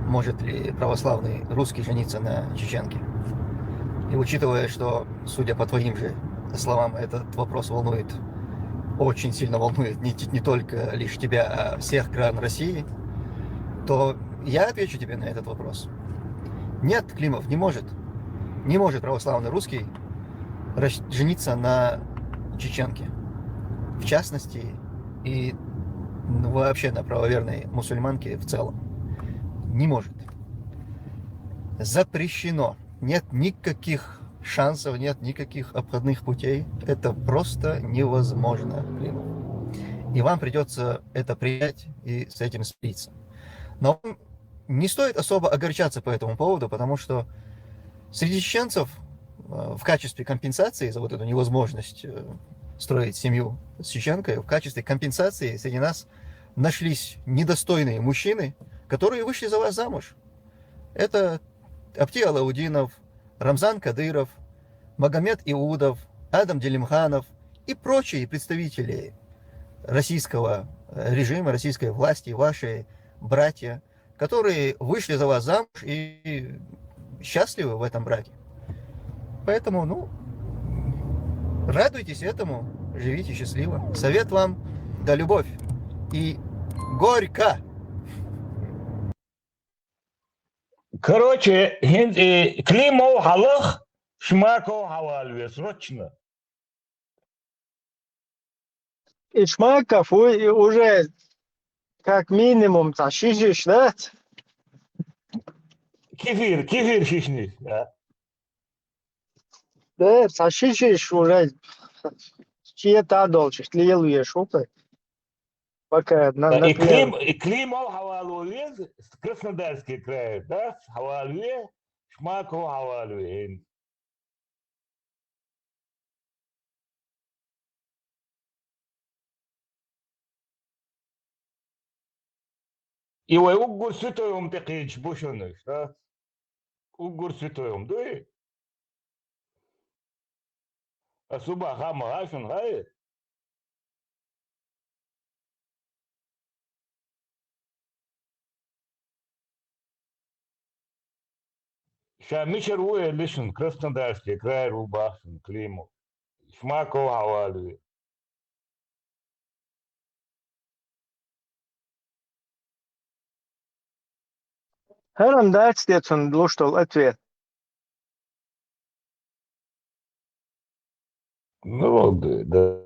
[SPEAKER 7] может ли православный русский жениться на чеченке? И учитывая, что, судя по твоим же словам, этот вопрос волнует, очень сильно волнует не только лишь тебя, а всех граждан России, то я отвечу тебе на этот вопрос. Нет, Климов не может. Не может православный русский жениться на чеченке. В частности, и вообще на правоверной мусульманке в целом. Не может. Запрещено. Нет никаких шансов, нет никаких обходных путей. Это просто невозможно, Климов. И вам придется это принять и с этим смириться. Но не стоит особо огорчаться по этому поводу, потому что среди чеченцев в качестве компенсации за вот эту невозможность строить семью с чеченкой, в качестве компенсации среди нас нашлись недостойные мужчины, которые вышли за вас замуж. Это Аптия Алаудинов, Рамзан Кадыров, Магомед Иудов, Адам Делимханов и прочие представители российского режима, российской власти, ваши братья, которые вышли за вас замуж и счастливы в этом браке. Поэтому, радуйтесь этому, живите счастливо. Совет вам да любовь. И Горько.
[SPEAKER 2] Короче, климов халах, шмаков хавальве, срочно.
[SPEAKER 1] И Шмаков уже как минимум шишиш, да?
[SPEAKER 2] Кефир шишни.
[SPEAKER 1] Да, шишиш уже чьи-то дольше, лил шупы. Пока например.
[SPEAKER 2] И климов хавальве, Краснодарский край, да? Хавальве, шмаков хавальве. И вы угур святоем такие бушоны, да? Угур святоем, да? А суба хама ашен хай. Ша мишер уе лишен Краснодарский край рубашен климов. Шмаков хавальве.
[SPEAKER 1] Heram dać diecun luštol atviet.
[SPEAKER 2] Ну вот, да.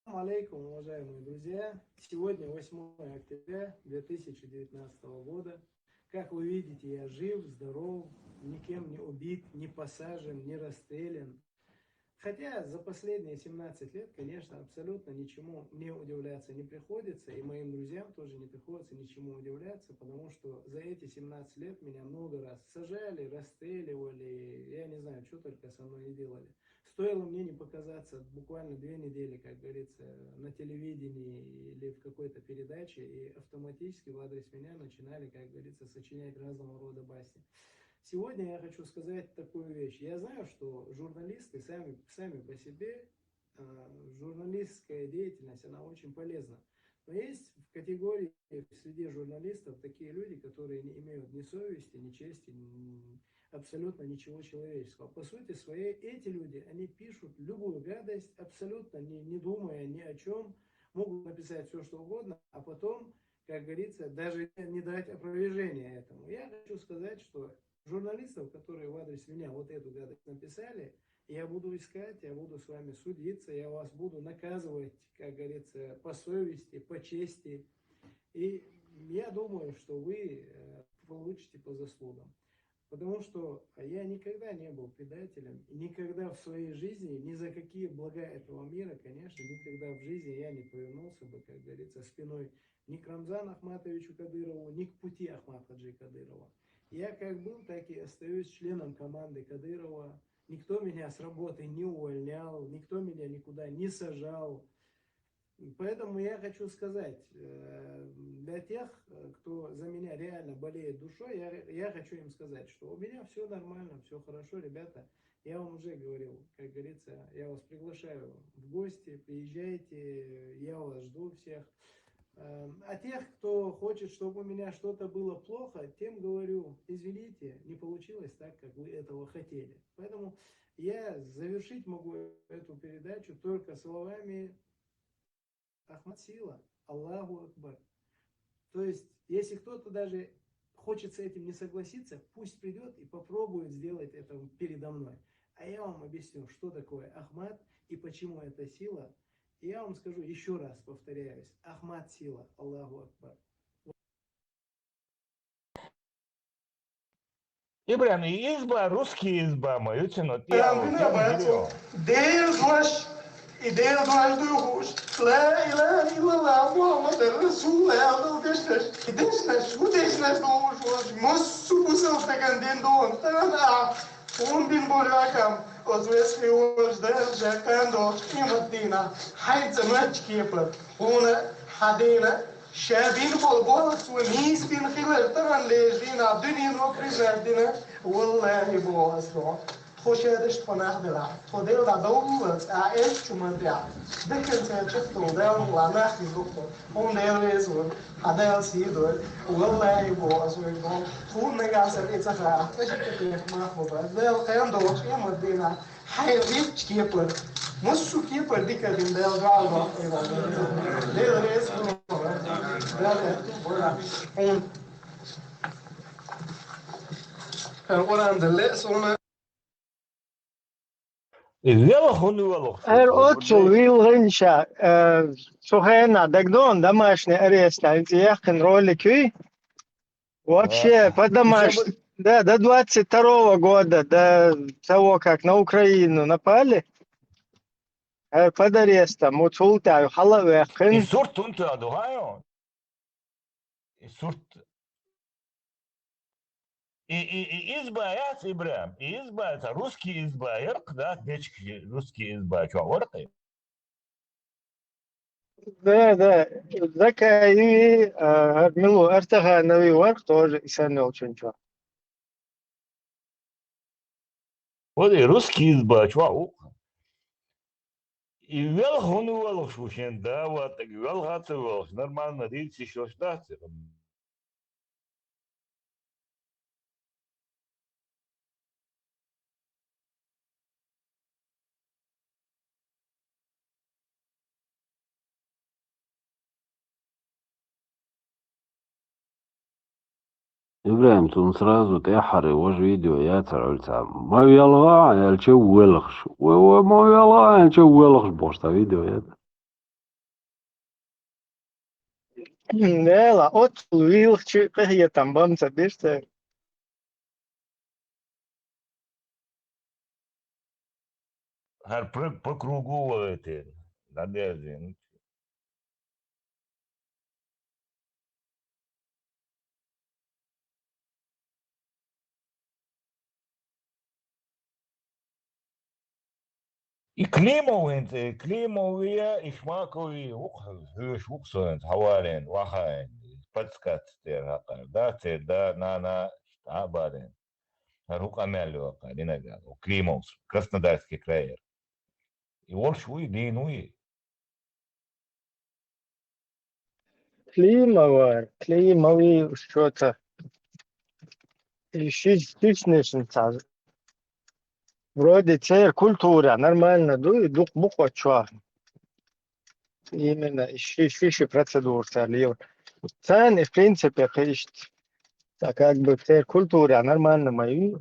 [SPEAKER 11] Алейкум, уважаемые друзья. Сегодня 8 октября 2019 года. Как вы видите, я жив, здоров, никем не убит, не посажен, не расстрелян. Хотя за последние 17 лет, конечно, абсолютно ничему не удивляться не приходится, и моим друзьям тоже не приходится ничему удивляться, потому что за эти 17 лет меня много раз сажали, расстреливали, я не знаю, что только со мной не делали. Стоило мне не показаться буквально 2 недели, как говорится, на телевидении или в какой-то передаче, и автоматически в адрес меня начинали, как говорится, сочинять разного рода басни. Сегодня я хочу сказать такую вещь. Я знаю, что журналисты сами по себе, журналистская деятельность, она очень полезна. Но есть в категории среди журналистов такие люди, которые не имеют ни совести, ни чести, абсолютно ничего человеческого. По сути своей, эти люди, они пишут любую гадость, абсолютно не думая ни о чем, могут написать все, что угодно, а потом, как говорится, даже не дать опровержения этому. Я хочу сказать, что журналистов, которые в адрес меня вот эту гадость написали, я буду искать, я буду с вами судиться, я вас буду наказывать, как говорится, по совести, по чести. И я думаю, что вы получите по заслугам. Потому что я никогда не был предателем, и никогда в своей жизни, ни за какие блага этого мира, конечно, никогда в жизни я не повернулся бы, как говорится, спиной ни к Рамзану Ахматовичу Кадырову, ни к пути Ахмад Хаджи Кадырова. Я как был, так и остаюсь членом команды Кадырова. Никто меня с работы не увольнял, никто меня никуда не сажал. Поэтому я хочу сказать, для тех, кто за меня реально болеет душой, я хочу им сказать, что у меня все нормально, все хорошо, ребята. Я вам уже говорил, как говорится, я вас приглашаю в гости, приезжайте, я вас жду всех. А тех, кто хочет, чтобы у меня что-то было плохо, тем говорю, извините, не получилось так, как вы этого хотели. Поэтому я завершить могу эту передачу только словами Ахмад Сила, Аллаху Акбар. То есть, если кто-то даже хочет с этим не согласиться, пусть придет и попробует сделать это передо мной. А я вам объясню, что такое Ахмад и почему это сила. И я вам скажу еще раз, повторяюсь, Ахмад Сила, Аллаху Акбар.
[SPEAKER 2] Ибрам, изба, русский изба, мою цену.
[SPEAKER 12] Ideia nós dois, lá e lá, Muhammad Rasulullah, não deixas dois, moço, você está cantando, bin Borakam, os meus deus já cantam, e Medina, Haiz Matkipa, Una, Hadina, شابين بالبوس ونيس بين خلال ترى ليجينا دنيا وبرجالنا والله بواسطة خوش هذاش تناخدلا توديل دا دولت عايش شو ما بيع ذكر سيشفتو داون ولا ناخذ دكتور هم نيرزون هذا سيدور والله بواسطة فون نجا سبيت سخا ايش كتير ما خبر ذا القيام دوش يا مدينة حيريت كيبر Mūsu kiepa ir tikai dēļ galvā. Vēlreiz, un Andalēs, un
[SPEAKER 2] Велох он велох.
[SPEAKER 1] Отцу Вилгинша, Сухена, Дагдон, домашний арест, ехен ролики. Вообще, да, до 22 года, до того, как на Украину напали, под арестом, Муцултаю, Халавехин.
[SPEAKER 2] И сорт он то адугайо. И сорт. И избавят, Ибрам, и избавят, русский избавят, да, дечки, русский избавят, что, ворты?
[SPEAKER 1] Да, Закаи, Милу, Артага, Новый Варк тоже и сами очень чё.
[SPEAKER 2] Вот и русский избавят, что, и велох он велох, шушен, да, вот, так велох это велох, нормально, дивиться, что ждать.
[SPEAKER 9] إبراهيم تنصرازو تيحري وش فيديو ياتر علتا ما يلغى يالشو ولخش وما يلغى يالشو ولخش بوشتا فيديو ياتر
[SPEAKER 1] Nela, Otcu Vilči, kahie tam bamca birte.
[SPEAKER 2] Har по кругу эти, надежды. И климовые, и шмаковые, höch wuchsend, hawaren, wachain, patskat, der hakan, da, на, абарен. Рук амялю, линага, климов, Краснодарский край. И волшуй, динуи.
[SPEAKER 1] Климовый, что-то. И шишнешенца. Вроде цер культура, нормально, дух буква чё. Именно, шиши процедур царил. Цены, в принципе, есть, так как бы цер культура, нормально мои.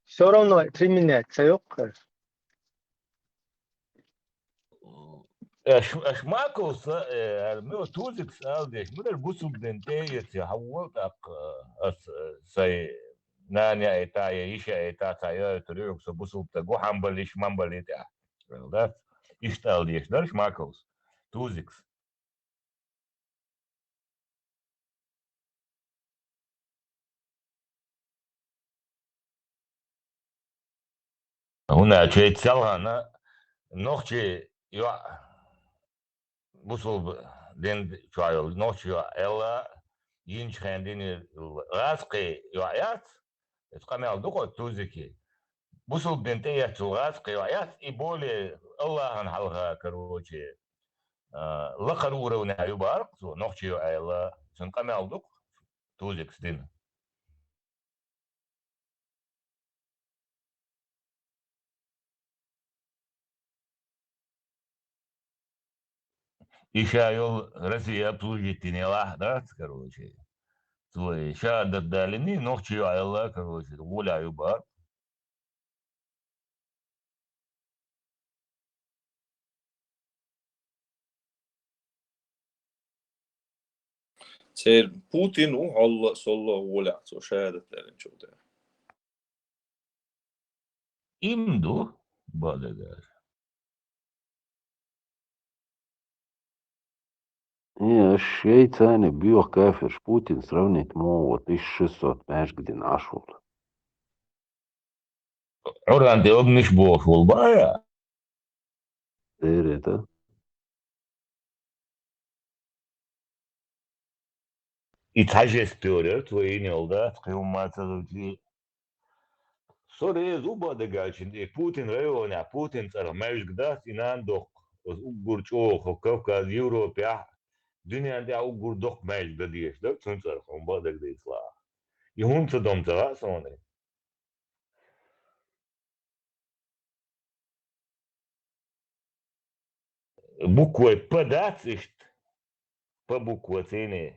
[SPEAKER 1] Все равно применять цеёк.
[SPEAKER 2] Ашмакос, meu tuzik saldes, muder busub denteyet ya hawaltak say nanya eta isha eta tayo turuk so busub ta go hambalish mambalita. Well, that ishtal dish, dar shmakos, tuziks. Huna chet salhana noche yo busub den trial noche ella ينش خاندين راسقي يعيات تقامي على دقة توزكي بوصل بنتي راسقي يعيات إبولي الله هنحلها كروتشي لقرورة ونهايو بارق سو نوخشي يعيلا سنقامي على دق توزك سدين إشايل رسيا بلوجيتيني لاحدات كروتشي твой ща дадалини нохчи айла короче гуляю бар
[SPEAKER 6] سير بوتين وعلى صلى ولا سو شهادة لين شو ده
[SPEAKER 2] имду бадагар
[SPEAKER 9] الشيء تاني بيوخ كافر بوتين سرونيت موت إيش 600 ماش قدين عشور
[SPEAKER 2] عران دي ognish boş olbaya
[SPEAKER 9] ديريتا
[SPEAKER 2] итхажестörür твои yolda kıyumatılıklı Sorry zubadagar şimdi Putin rayona Putin sarmayış gıdas inan dok Ugurço Kavkaz Avrupa dünyada ugurdok mayış da diyeşler çünkü badak değilsla Yhun tadamta sonra буквой П, да, П буква цены,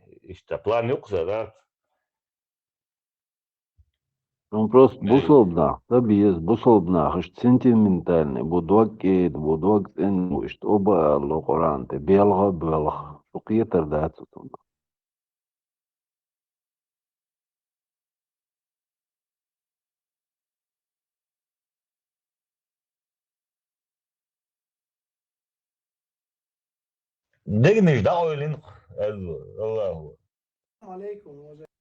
[SPEAKER 2] план юкса, да.
[SPEAKER 9] Он просто бусолбнах, да без бусолбнах, ишь сентиментальный, будвак кейт, будвак цен, ишь оба алло Куранте, белга белг, шукьетер да цутун.
[SPEAKER 2] Дегнеш, да, ойлин, Аллаху.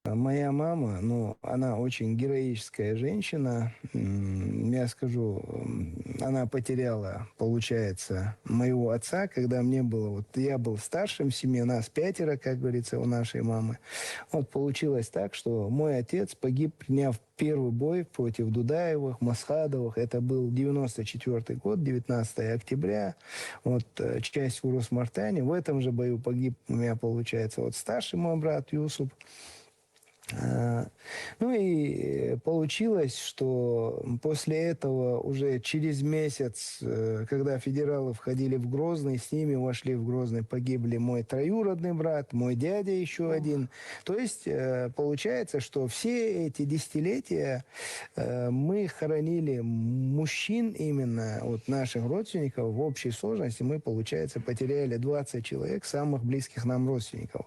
[SPEAKER 11] Моя мама, ну, она очень героическая женщина. Я скажу, она потеряла, получается, моего отца, когда мне было, вот я был старшим в семье, нас 5, как говорится, у нашей мамы. Вот получилось так, что мой отец погиб, приняв первый бой против Дудаевых, Масхадовых. Это был 94 год, 19 октября. Вот часть в Урус-Мартане. В этом же бою погиб у меня, получается, вот старший мой брат Юсуп. Ну и получилось, что после этого уже через месяц, когда федералы входили в Грозный, с ними вошли в Грозный, погибли мой троюродный брат, мой дядя еще один. То есть получается, что все эти десятилетия мы хоронили мужчин именно, вот наших родственников, в общей сложности мы, получается, потеряли 20 человек, самых близких нам родственников.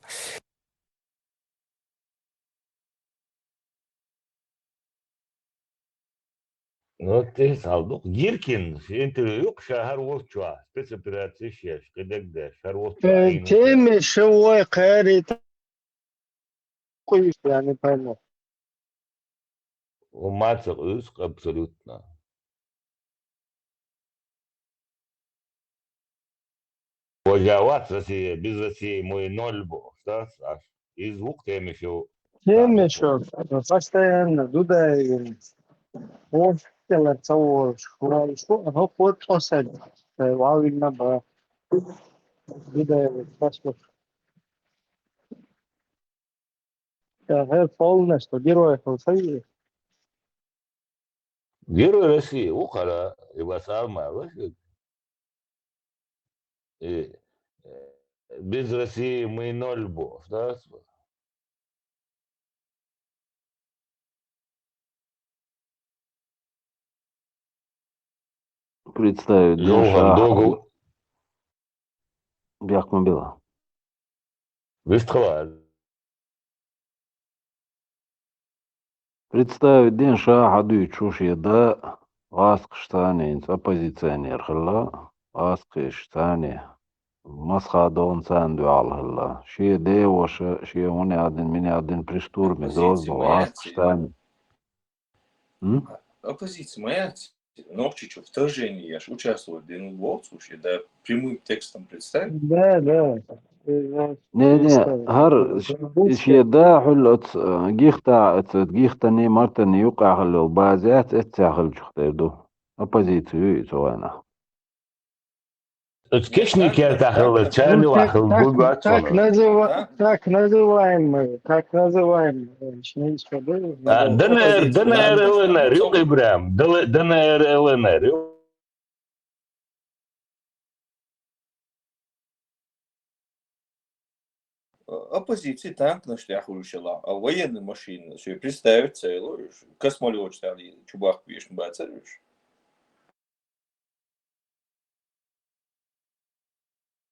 [SPEAKER 2] Ну, ты салдук. Гиркин, интервью yok şahar olçua. Spецоперация şeş, kedekde, şahar olçua.
[SPEAKER 1] темы шивой кэри такой, я не пойму.
[SPEAKER 2] Умацак ыск абсолютно. Пожалуйста, Россия, без России мой ноль был, да, Саш? И звук темы шо.
[SPEAKER 1] Темы шо, постоянно, Дудаевым. Он хотел того, что оно под осадь. Вавильно ба. Дудаевым, паспорт. Я полностью героев Союза.
[SPEAKER 2] Герой России, ухара, и басалма, вообще. Без России мы ноль был, да?
[SPEAKER 9] Представить
[SPEAKER 2] Йохан
[SPEAKER 9] Денша
[SPEAKER 2] Догу.
[SPEAKER 9] Бяхмабила.
[SPEAKER 2] Вестхала.
[SPEAKER 9] Представить Денша Хаду Чуши да Аск штани оппозиционер хла Аск штани Масхадон санду алхла ши девош ши он один при штурме Грозного Аск штани.
[SPEAKER 6] Оппозиция моя, Новчичу вторжение, я ж участвовал в Денугол, слушай, да прямым текстом представь.
[SPEAKER 1] Да.
[SPEAKER 9] Не, هر شيء ده حلت جيختا ني مرتن يوقع حلو بازات اتساخل شختيدو оппозицию يتوانا
[SPEAKER 2] Скешник я тахал, чайми лахал,
[SPEAKER 1] Так называемые,
[SPEAKER 2] ДНР, ЛНР, юг Ибрам, ДНР, ЛНР.
[SPEAKER 6] Оппозиции танк на штях урушила, а военные машины, все представить целую, космолет стали, чубах пьешь, бацаришь.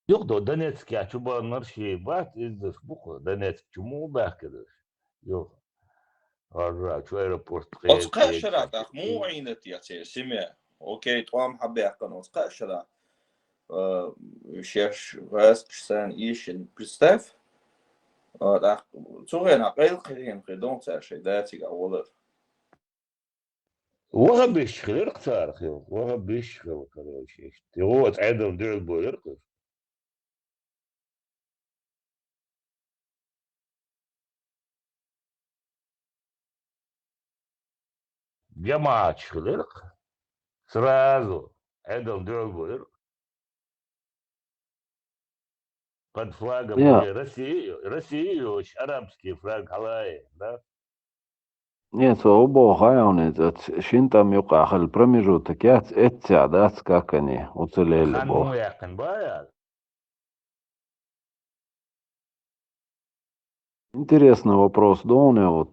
[SPEAKER 2] Yok da Donetsk ya çubuğunlar şey var izdir bu Donetsk çubuğu bakıdır. Yok. Arra şu aeroport
[SPEAKER 6] أتوقع شرعتك مو عينة يا سمع أوكي طعم حبيك أنا أتوقع شرع شيش غاز كشان إيشن представь так цугена قيل خدون تاع شي داتي أولر
[SPEAKER 2] وغبش خير اختار خير وغبش خير شيء هو تعدم دير البولر جماعة خير сразу عدم دير البولر под флагом России арабский флаг халай, да?
[SPEAKER 9] Нет, оба хайонец, шинтам юка хал промежуток, я этсядас как они уцелели.
[SPEAKER 2] Хану яхн бая.
[SPEAKER 9] Интересный вопрос, да, у него вот.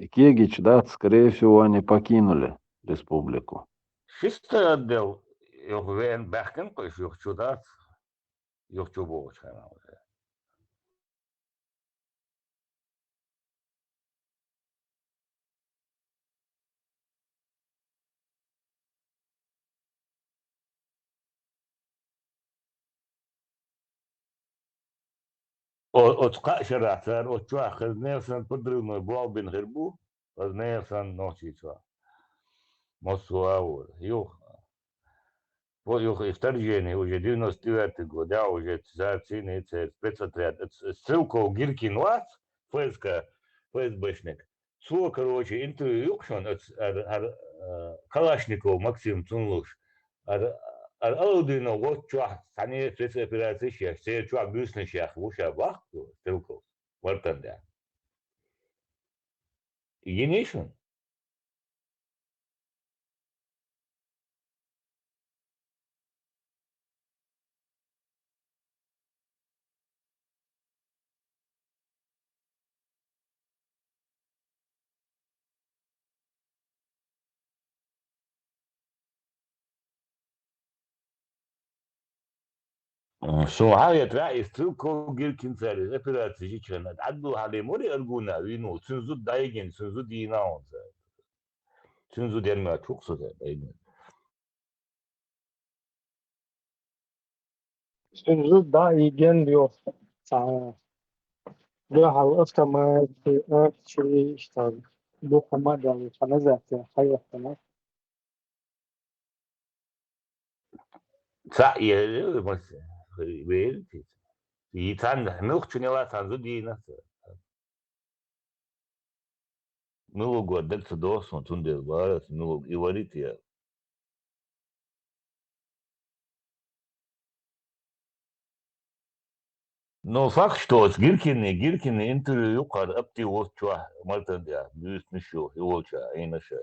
[SPEAKER 9] Кегич, да, скорее всего, они покинули республику.
[SPEAKER 2] Шестой отдел, Вен Бахкен, поешь, Юхчудат, Юхчубовича. От Кашератар, от Чуах, Нелсон подрывной был бен Гербу, Нелсон ночью. Москва, Юх. Вот юх и вторжение, уже 99 год, да, уже за цены, спецотряд. Ссылку Гиркин Ват, ФСБшник. Цо, короче, интервью, Калашников Максим Цунлуш. Аудино, вот чуах, сани спецоперации шех, все чуах бюсный шех, вуша бах, ссылку. Вот тогда. Единичный. Сухая тря ссылку Гиркин царь, операции жичена. Адду хали море аргуна, вину, цинзу дайген, цинзу динаун. Цинзу дерма чуксу да.
[SPEAKER 1] Şimdi daha iyi diyor. Sana. ده عرفت ما في شيء اشتغل دو حماد يعني فنزعت حي احتمال
[SPEAKER 2] Ca yeri mas verir. Yitan nuk çunela tanzu dina. Ну годек судосон тунде барас, ну говорит я. Но факт, что с Гиркины интервью кар апти вот чуа мартан я, бюс нишо, его ча, и наша.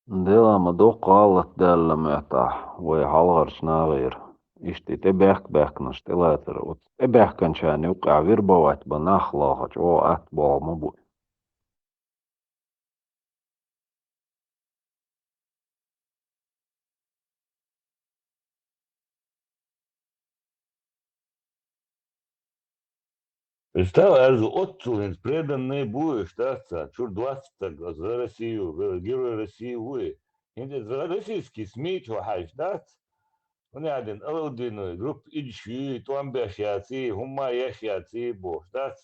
[SPEAKER 9] Dela ma do qalat dalla mehta, way halgarshna غير. Ishti tebähk-bähknas teläter, ut tebähkän chääni uqaa virbavat ba nahlaahat oo at baalma bu.
[SPEAKER 2] Представь, арзу отцу преданный будешь, да, чур 20 за Россию, герой России вы. За российский СМИ, чего хаш, да? Он один, один, групп ищи, там бешьяцы, хума яшьяцы, бог, да?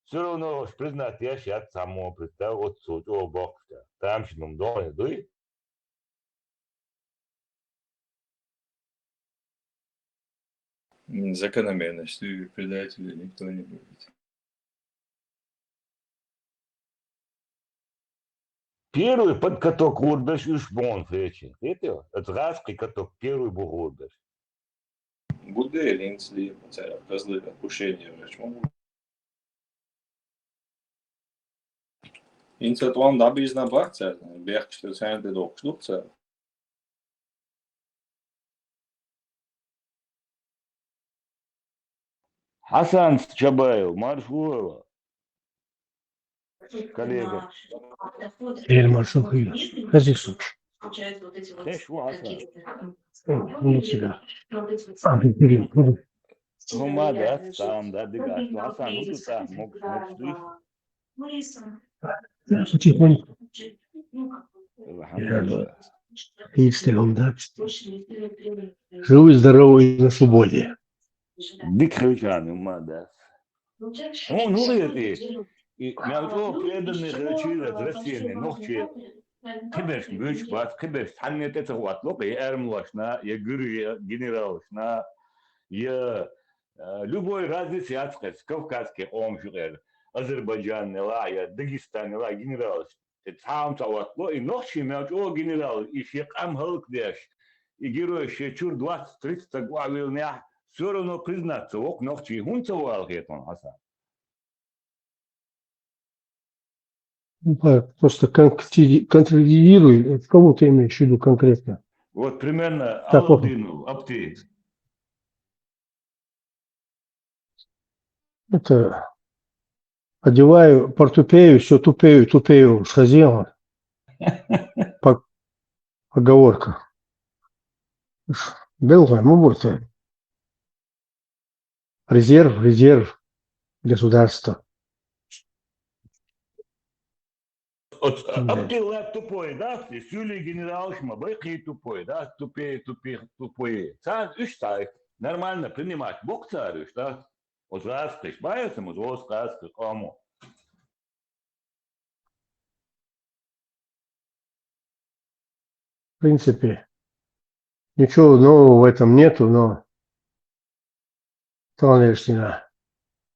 [SPEAKER 2] Все равно признать яшьят само, представь, отцу, о бог, да. Там что нам дома, да?
[SPEAKER 6] Закономерностью предателя никто не будет.
[SPEAKER 2] Первый под каток урбеш и шбон фечи. Это разгадский каток, первый был урбеш.
[SPEAKER 6] Буде линцли, царя, козлы, отпущение, врачму. Инцетуан дабиз на бахца, бех, что царь док, штукца.
[SPEAKER 2] Хасан Чабаев, Маршуева. Коллега.
[SPEAKER 1] Разрешил. Не тебя.
[SPEAKER 2] Хума, да, там, да, дига. Что Хасан, ну ты там, мог
[SPEAKER 1] Потихоньку.
[SPEAKER 2] слышать?
[SPEAKER 1] Если он, да. Живой, здоровый и на свободе.
[SPEAKER 2] Дик хрючан, ума, да. Ну, это и мяучо преданный речира, России, ногче. Киберш, бюч, бат, киберш, ханнет это вот, лока, я эрмлошна, я гуру, генералшна, я любой разный сиатскас, кавказский омжуэр, Азербайджан, я Дагестан, генерал. Там вот, и ногче мяучо генерал, и шек амхалк деш, и герой, чур 20-30 главил, все равно признаться, ок, ногчи гунца уалгет он, Хасан.
[SPEAKER 13] Просто конкретизируй, кого ты имеешь в виду конкретно.
[SPEAKER 2] Вот примерно
[SPEAKER 13] Так,
[SPEAKER 2] Алладину, Апти.
[SPEAKER 13] это одеваю портупею, все тупею, схозела. Поговорка. Белая, мубурта. Резерв государства.
[SPEAKER 2] Апти лап тупой, да? Сюли генерал Шмабайки тупой, да? Тупые. Царь, иштай. Нормально принимать. Бог царь, да? Вот раскрыть, поэтому вот раскрыть, кому?
[SPEAKER 13] В принципе, ничего нового в этом нету, но Таланешнина.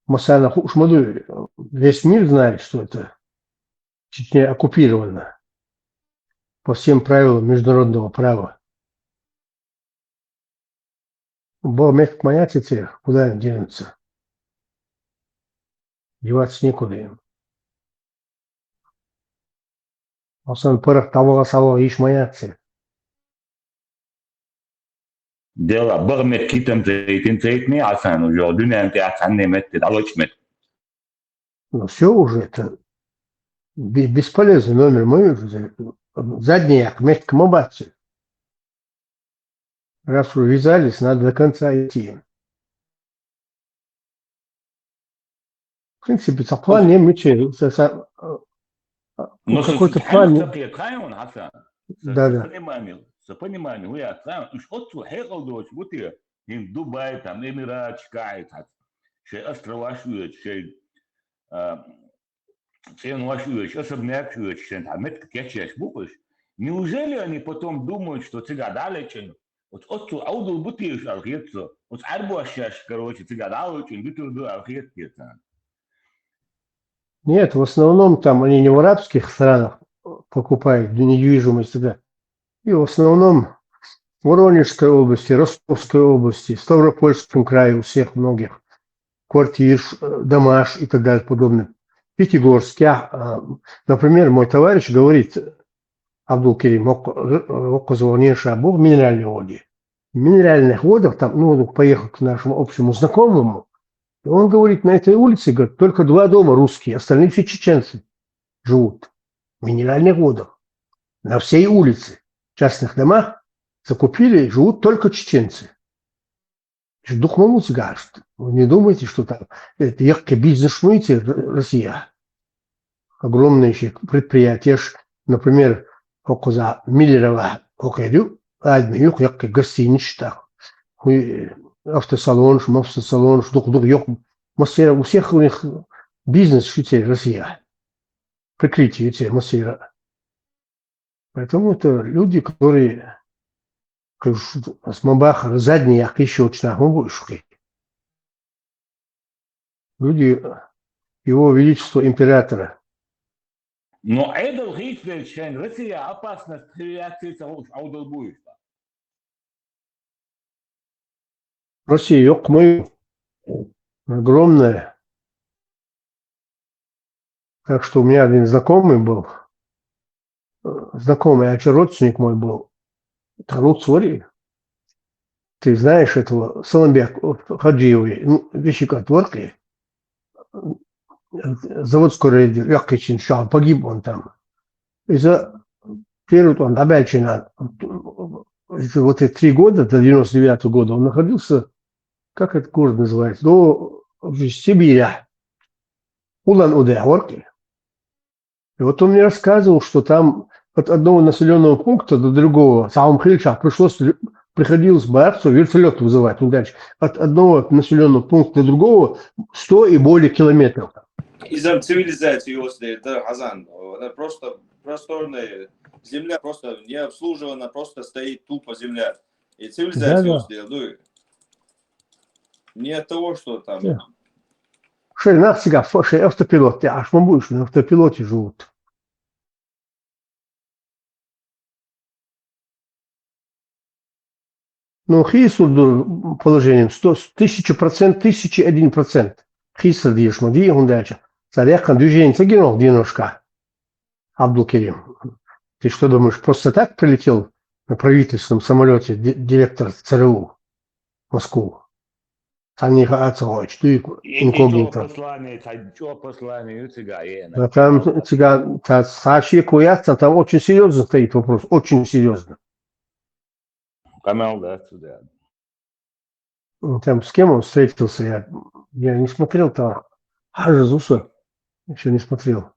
[SPEAKER 13] Масана Хушмаду, весь мир знает, что это Чечня оккупирована по всем правилам международного права. Бомек моя теперь, куда им денутся? Деваться некуда им. Асан пырах табыға салуға еш моя теперь.
[SPEAKER 2] Дело бармет китам зайтин не Асан уже, дуням те Асан не мет, алочмет.
[SPEAKER 13] Ну все уже, это бесполезный номер. Мы уже задний акмет к мобации. Раз увязались, надо до конца идти. В принципе, это план не мечей.
[SPEAKER 2] Но
[SPEAKER 13] какой-то план. Да.
[SPEAKER 2] С пониманием, я сам, уж отцу хекалдоч, вот я, in Дубай, там, Эмират, Шкайт, что острова шуют, что цену особняк шуют, что там, это как я буквы. Неужели они потом думают, что тебя далече, вот отцу аудул бутишь архетцо, вот арбуашаш, короче, тебя далече, бутуду архетцо.
[SPEAKER 13] Нет, в основном там они не в арабских странах покупают недвижимость, да. И в основном в Воронежской области, Ростовской области, Ставропольском крае у всех многих квартир, домаш и так далее подобное. Пятигорске, например, мой товарищ говорит, Абдул-Керим, Окказование Шабу, в минеральной воде. В минеральных водах, там, ну, поехал к нашему общему знакомому, и он говорит, на этой улице, говорит, только 2 дома русские, остальные все чеченцы живут в минеральных водах. На всей улице, в частных домах, закупили, живут только чеченцы. Духмамут гашт. Вы не думайте, что там это яркий бизнес шмуйте Россия. Огромные еще предприятия, например, около Миллерова, около Альмиюк, яркий гостиничный, автосалон, дух, ёк. Мастера, у всех у них бизнес шуте Россия. Прикрытие эти мастера. Поэтому это люди, которые с Мабаха задние еще очень больше. Люди его величества императора.
[SPEAKER 2] Но это говорит, что Россия опасна стрелять аудалбует.
[SPEAKER 13] Россия yok мы огромная. Так что у меня один знакомый был, а родственник мой был, Тарут Свори. Ты знаешь этого Соломбек Хаджиевой, ну, вещика творки, заводской рейдер, Якичин Шах, погиб он там. Из-за период он обячена, вот эти 3 года, до 99 года, он находился, как этот город называется, до Сибиря, Улан-Удэ, Орки. И вот он мне рассказывал, что там от одного населенного пункта до другого, самым Хильчах, приходилось бояться вертолет вызывать. Ну, дальше. От одного населенного пункта до другого 100 и более километров.
[SPEAKER 6] Из-за цивилизации, это Хасан, просто просторная земля, просто не обслуживана, просто стоит тупо земля. И цивилизация сделает. Не от того, что там...
[SPEAKER 13] Ширина всегда, автопилот, аж мы будешь на автопилоте живут. Ну, хисурду положением 1000%, 1001%. Хисур диешь, мади ундача. Царяхан движение цагинул диношка. Абдул-Керим. Ты что думаешь, просто так прилетел на правительственном самолете директор ЦРУ в Москву? Они отцовать, ты инкогнито. А там цыган, сообщи куяться, там очень серьезно стоит вопрос, очень серьезно. Там с кем он встретился, я не смотрел там. Жазуса еще не смотрел.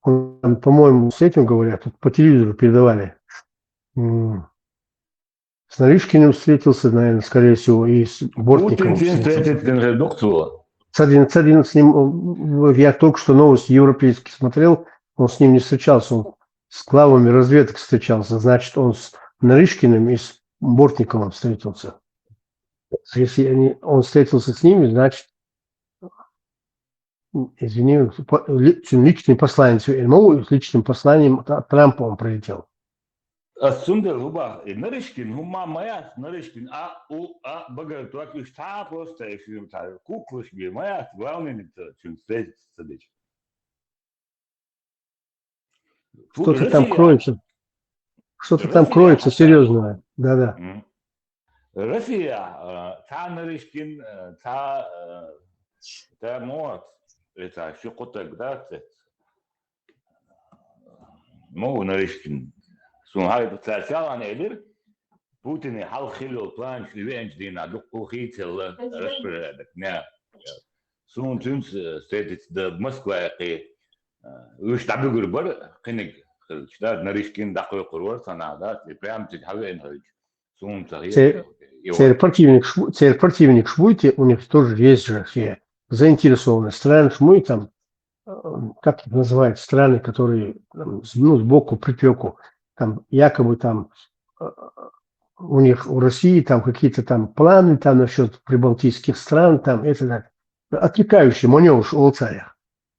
[SPEAKER 13] Он, там, по-моему, с этим говорят, тут по телевизору передавали. С Нарышкиным встретился, наверное, скорее всего, и с Бортниковым встретился. Цадин с ним, я только что новости европейские смотрел, он с ним не встречался, он с главами разведок встречался, значит, он с Нарышкиным и с Бортниковым встретился. А если он встретился с ними, значит, извини, личный посланец, с личным посланием от Трампа он прилетел.
[SPEAKER 2] السندر هو نرشكن هم مايات نرشكن بقى توكل تعرف في بتاع كوكلش بمايات главное не встретиться.
[SPEAKER 13] Что-то там кроется. Что-то там кроется серьезное. Да-да.
[SPEAKER 2] Россия, та нырышкин, та мод, это что котек, да? Мол нырышкин. هاي بتسأل عن إدر بوتين يحل خلو بلان شلوين جدينا دقو خيت الرسبر هذاك نعم سون تونس ستيت د موسكوا يقي وش تعبوا قربر قنق شداد نريشكين دقو قرور صنادات لبرام تتحوي إنهج سون تغيير
[SPEAKER 13] Цель противник Шмуйте, у них тоже есть же все заинтересованные страны Шмуй, там, как их называют, страны, которые сбоку припеку. Там якобы там у них у России там какие-то там планы там насчет прибалтийских стран, там это так, отвлекающий маневр у царя.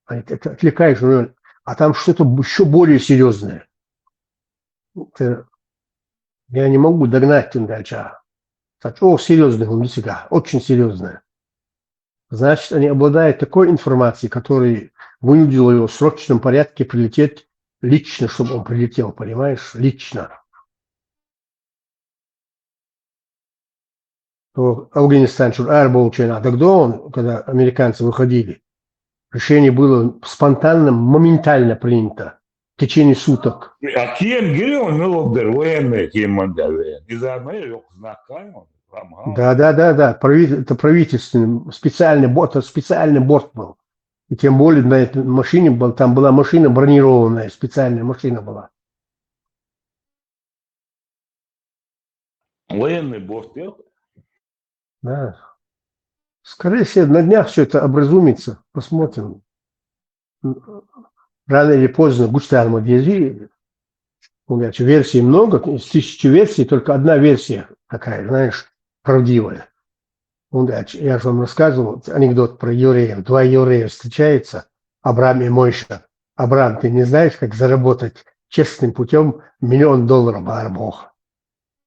[SPEAKER 13] Это отвлекающий маневр, а там что-то еще более серьезное. Это, я не могу догнать тем дальше. О, серьезное он себя, очень серьезное. Значит, они обладают такой информацией, которая вынудила его в срочном порядке прилететь лично, чтобы он прилетел, понимаешь? Лично. Афганистан, а тогда он, когда американцы выходили, решение было спонтанно, моментально принято в течение суток.
[SPEAKER 2] А кем гелион нелобдер военные, кем мандавен? Из армии yok знакомый.
[SPEAKER 13] Да. Это правительственный, специальный борт был. И тем более на этой машине был, там была машина бронированная, специальная машина была.
[SPEAKER 2] Военный борт,
[SPEAKER 13] Да. Скорее всего, на днях все это образумится. Посмотрим. Рано или поздно Густав Мадьязи, версий много, из 1000 версий, только одна версия такая, знаешь, правдивая. Я же вам рассказывал анекдот про евреев. Два еврея встречаются, Абрам и Мойша. Абрам, ты не знаешь, как заработать честным путем $1 миллион Баар-Бог?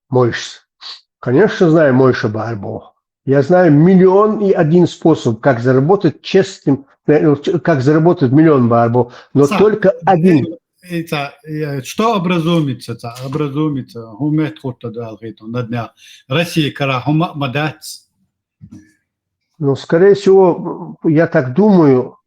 [SPEAKER 13] Мойша. Конечно, знаю Мойша Баар-Бог. Я знаю 1,001 способ, как заработать честным, как заработать $1 миллион Баар-Бог, но только один.
[SPEAKER 3] Что образумится? Образумится. Умеет кто-то далгит на дня. Россия кара хума мадать.
[SPEAKER 13] Ну, скорее всего, я так думаю,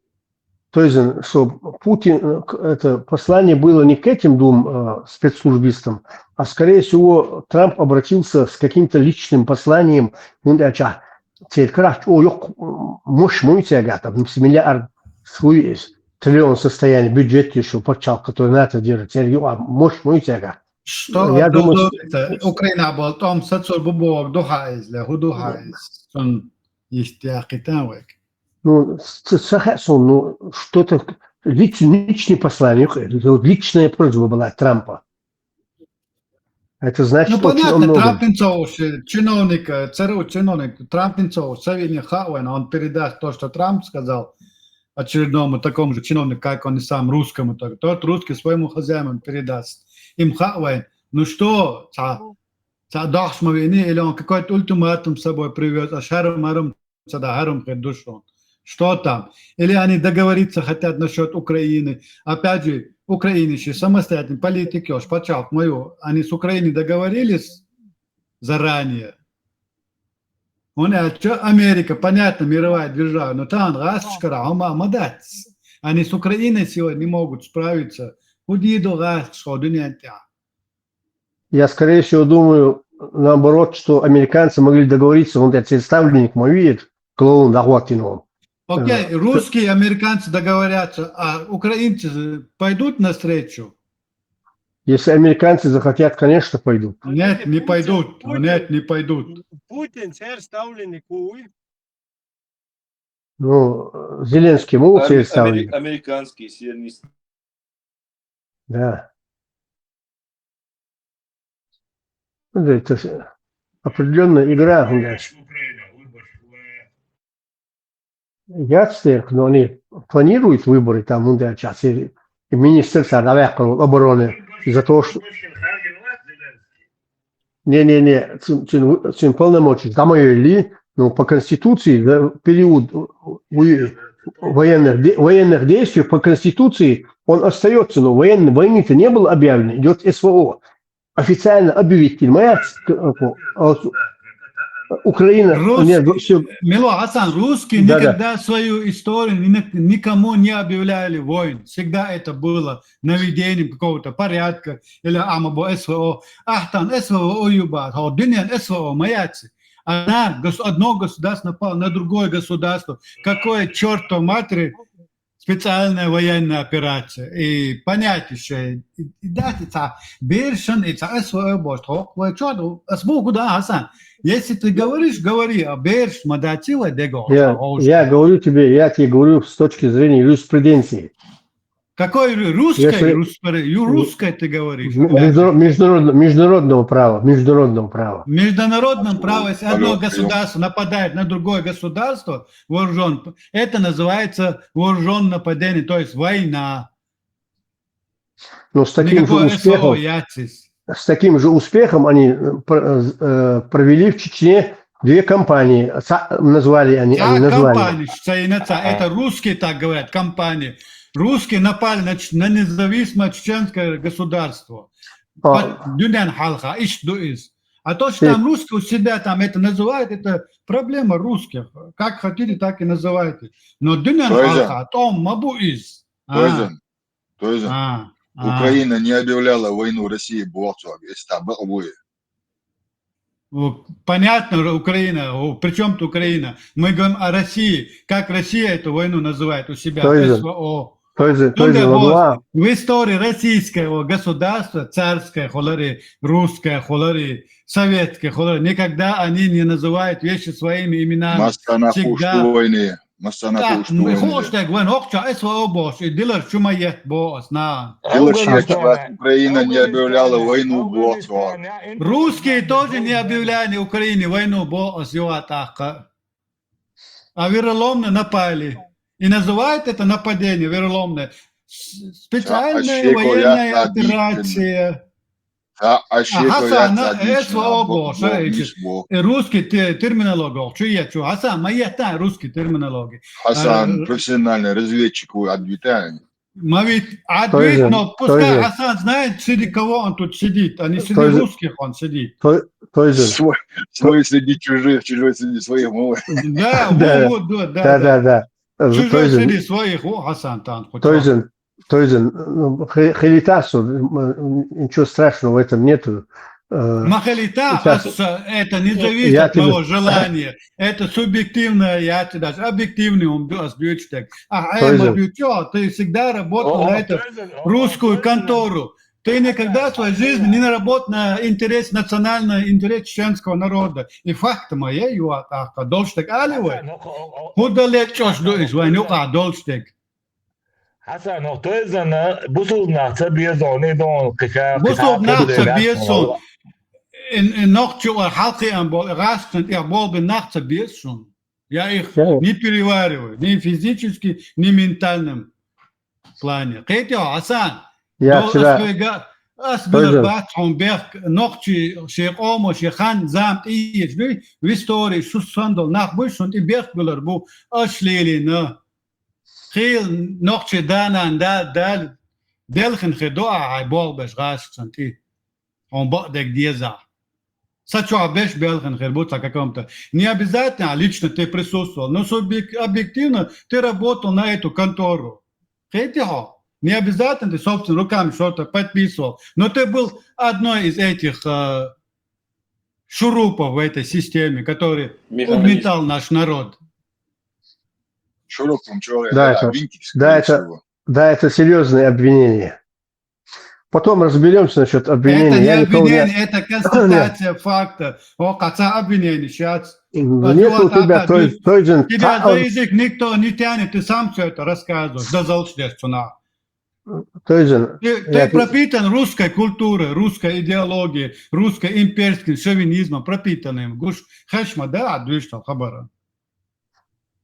[SPEAKER 13] то есть, что Путин, это послание было не к этим двум спецслужбистам, а скорее всего Трамп обратился с каким-то личным посланием. Миллиард свой триллион состояния, бюджет еще почал, который НАТО держит.
[SPEAKER 3] Что я думаю, Украина был там сацур бубок духайз, худухайз, он есть якитавек.
[SPEAKER 13] Ну, что-то личное послание, личная просьба была Трампа. Это значит,
[SPEAKER 3] ну, понятно, Трампинцов, чиновник, ЦРУ чиновник, Трампинцов, советник Хауэн, он передаст то, что Трамп сказал очередному такому же чиновнику, как он и сам, русскому, тот русский своему хозяину передаст. Им Хауэн, ну что, Дашмовини, или он какой-то ультиматум с собой привез, а шаром-маром, садагаром предушен. Что там? Или они договориться хотят насчет Украины. Опять же, украинцы самостоятельные политики, почав мою, они с Украиной договорились заранее. Он что Америка, понятно, мировая держава, но там раз мадать. Они с Украиной сегодня не могут справиться.
[SPEAKER 13] Я, скорее всего, думаю, наоборот, что американцы могли договориться, он этот ставленник мой видит, клоун Дагватиновым.
[SPEAKER 3] Окей, русские и американцы договорятся, а украинцы пойдут навстречу?
[SPEAKER 13] Если американцы захотят, конечно, пойдут.
[SPEAKER 3] Нет, не пойдут. Нет, не пойдут.
[SPEAKER 1] Путин, ставленник,
[SPEAKER 13] Ну, Зеленский могут ставленник.
[SPEAKER 6] Американские сионисты.
[SPEAKER 13] Да. Это определенная игра. Я но они планируют выборы там, сейчас, и министерство обороны из-за того, что... Не, полномочий. Там ли, но по Конституции, за период военных действий, по Конституции он остается, но войны-то не было объявлено, идет СВО. Официально объявить, понимаете, Украина...
[SPEAKER 3] Мило, Асан, русские никогда свою историю никому не объявляли войн. Всегда это было наведением какого-то порядка или амабо СВО. Там СВО уюбат, дыньян СВО маяцы. Одно государство напало на другое государство. Какое чертов матери специальная военная операция. И понятие, что это Бершин, это СВО босток. Асан. Если ты говоришь, говори, а Берш, Мадатила, Дего.
[SPEAKER 13] Я тебе говорю с точки зрения юриспруденции.
[SPEAKER 3] Какой русской ты говоришь?
[SPEAKER 13] Международного права.
[SPEAKER 3] В международном праве, если одно государство нападает на другое государство, вооружен, это называется вооруженное нападение, то есть война.
[SPEAKER 13] Но с таким же успехом они провели в Чечне 2 кампании. Назвали они.
[SPEAKER 3] Кампании, это русские так говорят, кампании. Русские напали на независимое чеченское государство. Дюнян халха, а то, что там русские у себя там это называют, это проблема русских. Как хотите, так и называйте. Но дюнян халха, том мабу из.
[SPEAKER 14] Украина не объявляла войну России,
[SPEAKER 3] Понятно, Украина. Причем тут Украина? Мы говорим о России. Как Россия эту войну называет у себя? СВО. В истории российского государства, царское, русское, советское, никогда они не называют вещи своими именами. Всегда. Мы хочем говорить, СВО босс, и дилер чумает босс,
[SPEAKER 14] Украина не объявляла войну,
[SPEAKER 3] русские тоже не объявляли Украине войну, босс, а вероломно напали. И называют это нападение вероломное. Специальная военная операция. Хасан, СВО босс, русский терминология. Хасан, моя русский терминология.
[SPEAKER 14] Хасан, профессиональный разведчик, отвечает.
[SPEAKER 3] Но пускай Хасан знает, среди кого он тут сидит, а не среди русских он сидит.
[SPEAKER 14] Свой среди чужих, чужой среди своих.
[SPEAKER 3] Да. Чужой среди своих, Хасан там.
[SPEAKER 13] Халитасу, ничего страшного в этом нету.
[SPEAKER 3] Махалита, это не зависит от моего желания. Это субъективное, я тебе даже объективный ты всегда работал на эту русскую контору. Ты никогда в своей жизни не работал на интерес национального, интерес чеченского народа. И факт моей, должтек аливай. Куда лечешь, должтек.
[SPEAKER 2] Hasan, busub naħta bieżon, idon kika.
[SPEAKER 3] Busub naħta bieżon. Ночью халки растут, я был бы наħta bieżon. Я их не перевариваю, ни физически, ни ментальном плане. Хасан, أسبلر باتهم بيخ نقطي شيخ أمو شيخان زامت إيش بي ويستوري شو صندل نخبوش شنتي بيخ بلر بو أشليلي نا خيل نقطي دانا دال دلخن خدوع هاي بول بش غاش شنتي هم بقدك ديزا ساتشو بيش بيلخن خربوتا каком-то. Не обязательно лично ты присутствовал, но объективно ты работал на эту контору. Хотя не обязательно ты собственными руками что-то подписывал, но ты был одной из этих шурупов в этой системе, который угнетал наш народ.
[SPEAKER 14] Шурупом человек.
[SPEAKER 13] Да, это серьезное обвинение. Потом разберемся насчет обвинения.
[SPEAKER 3] Это не обвинение, это констатация факта. О, конца обвинения сейчас.
[SPEAKER 13] Нет у тебя той же...
[SPEAKER 3] Тебя за язык никто не тянет, ты сам все это рассказываешь. Да заучишь цена. Ты пропитан русской культурой, русской идеологией, русской имперским шовинизмом, пропитанным. Гуш хашма, да, движется хабара.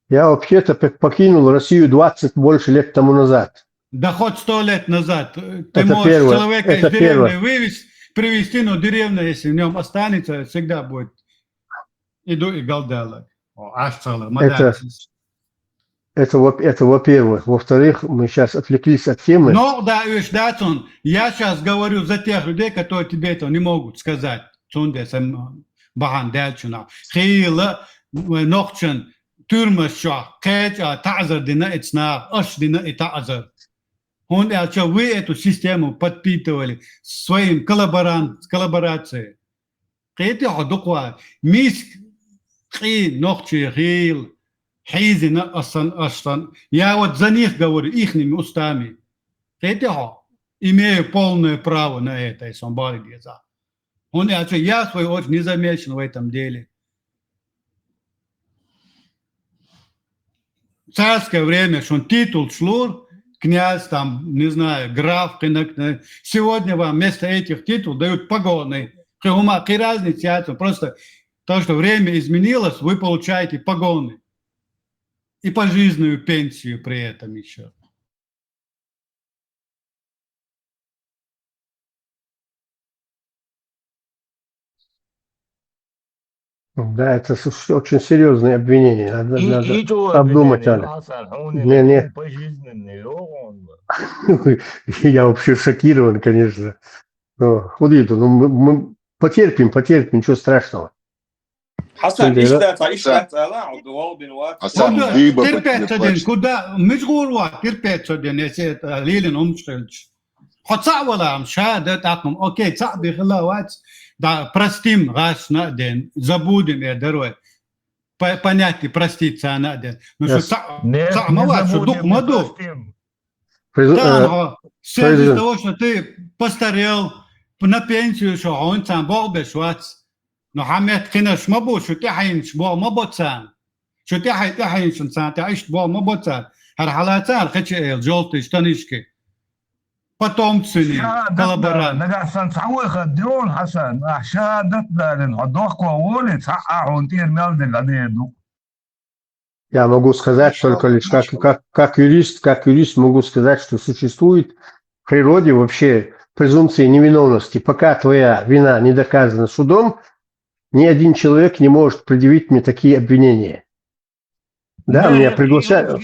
[SPEAKER 13] Я вообще-то покинул Россию 20 больше лет тому назад.
[SPEAKER 3] Да хоть 100 лет назад. Ты можешь человека из деревни привезти, но деревня, если в нем останется, всегда будет. Иду и галдала.
[SPEAKER 13] Это во-первых. Во-вторых, мы сейчас отвлеклись от темы.
[SPEAKER 3] Но, да, я сейчас говорю за тех людей, которые тебе это не могут сказать. Он вы эту систему подпитывали своим коллаборацией. Я вот за них говорю, ихними устами. Имею полное право на это, если он борется за. Я, в свою очередь, не замечен в этом деле. В царское время, что он титул шлур, князь, там, не знаю, граф, сегодня вам вместо этих титулов дают погоны. Какие разницы? Просто то, что время изменилось, вы получаете погоны. И пожизненную пенсию при этом еще.
[SPEAKER 13] Да, это очень серьезные обвинения. Надо обдумать надо. Нет. Я вообще шокирован, конечно. Худито, мы потерпим, ничего страшного.
[SPEAKER 6] حسن ايش طلع وجواب واحد
[SPEAKER 3] تربيت كودا مشغول واحد تربيت نسيت ليلن умшилч хотя вала мшада таком окей цаби хлавать да простим раз на день забудем я дорой понять и проститься на день ну что самого что дух маду из того что ты постарел на пенсию что он сам был бешвац но хамет кинеш мабу شو تحين شبو مبوتسان شو تحين شنسان تعيش بو مبوتسان هالحالاتان خدشي الجولتي شتنيشكي потомственные коллаборанты.
[SPEAKER 2] نجحسن تعوي خديون حسن أحشادت دارن حدوخ وولد حقا ونتير مالدن قديدو.
[SPEAKER 13] Я могу сказать только лишь как юрист могу сказать, что существует в природе вообще презумпция невиновности. Пока твоя вина не доказана судом, ни один человек не может предъявить мне такие обвинения. Да, меня приглашают.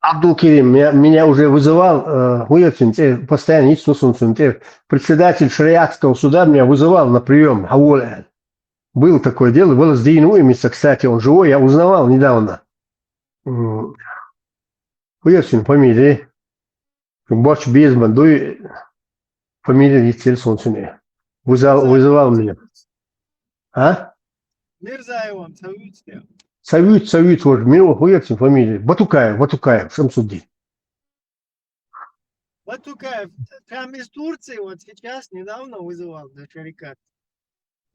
[SPEAKER 13] Абдул-Керим меня уже вызывал, постоянно председатель шариатского суда меня вызывал на прием. Было такое дело, было с Дейнуемиса, кстати, он живой, я узнавал недавно. Уерсин фамилия. Борч Безман, фамилия Ецельсон сюда. Вызывал меня. А?
[SPEAKER 1] Мирзаевым,
[SPEAKER 13] Савют, вот, Уерсин фамилия. Батукаев, Шамсудди.
[SPEAKER 1] Батукаев, прям из Турции, вот сейчас, недавно вызывал на шарикат.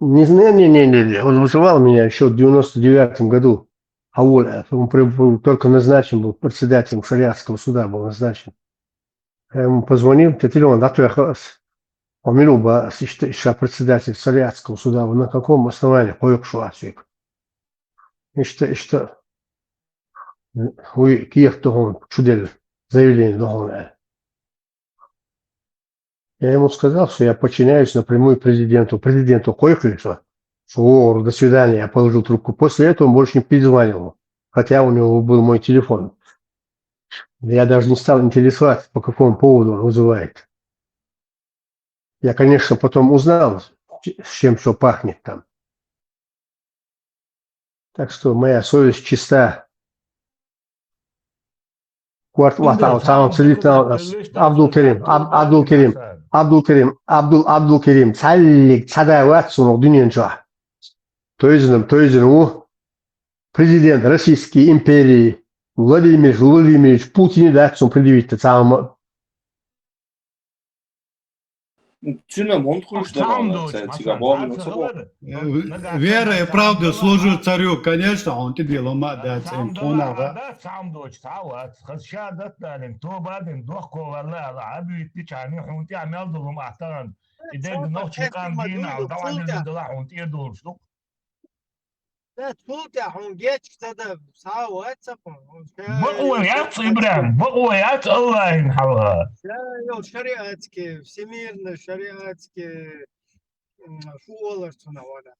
[SPEAKER 13] Не, он вызывал меня еще в 99-м году. Он только назначен был председателем шариатского суда, был назначен. Я ему позвонил, телефон, Помилуй, еще председатель Царятского суда, на каком основании поехал Асик? Что вы Киев-то он чудел заявление договора. Я ему сказал, что я подчиняюсь напрямую президенту. Президенту Койхлису, что до свидания, я положил трубку. После этого он больше не перезванивал, хотя у него был мой телефон. Я даже не стал интересоваться, по какому поводу он вызывает. Я, конечно, потом узнал, с чем все пахнет там. Так что моя совесть чиста. Абдул-Керим, цаллик, цадават, сунук, дюненча. То есть, президент Российской империи Владимир Владимирович Путин, да, что предъявить-то самому.
[SPEAKER 3] Вера и правда служит царю, конечно, он тебе ломает, да, телефона, да.
[SPEAKER 2] بقويات إبراهيم بقويات الله ينحوها
[SPEAKER 11] Шариатские, всемирные шариатские шуоларцуна вода.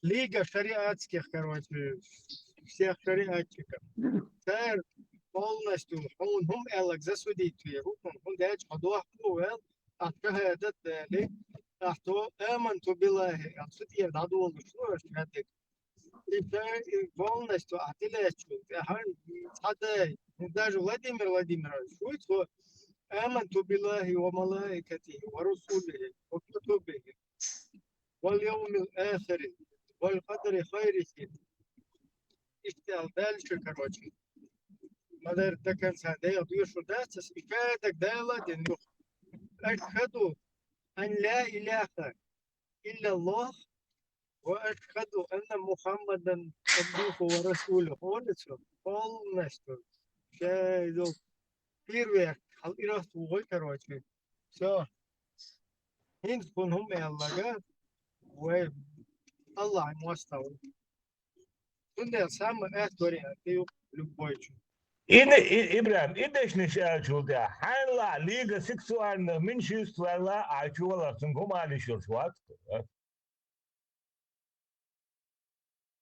[SPEAKER 11] Лига шариатских, короче, всех шариатчиков. Царь полностью, он элак засудить веру, он дает подох плуэл, а шахадат дали, а то эманту билахи, а судья дадул, что шахадик. И полностью отелечу, даже Владимир Владимирович, что آمنت بالله وملائكته ورسله وكتبه واليوم الآخر والقدر خيره اشتغل дальше, короче. Мадер до конца, да я душу даст, и так далее, ну, أشهد أن لا إله إلا الله وأشهد أن محمدا عبده ورسوله. Полностью. Первое. Алирас твой, короче. Все. Инфун хум Аллага. Ой, Аллах ему оставил. Тут самое история, ты любой.
[SPEAKER 2] إبراهيم إيش نشأ شو ده حلا ليجا سكسوال من شو سوالا عشولا سنقوم على شو سوات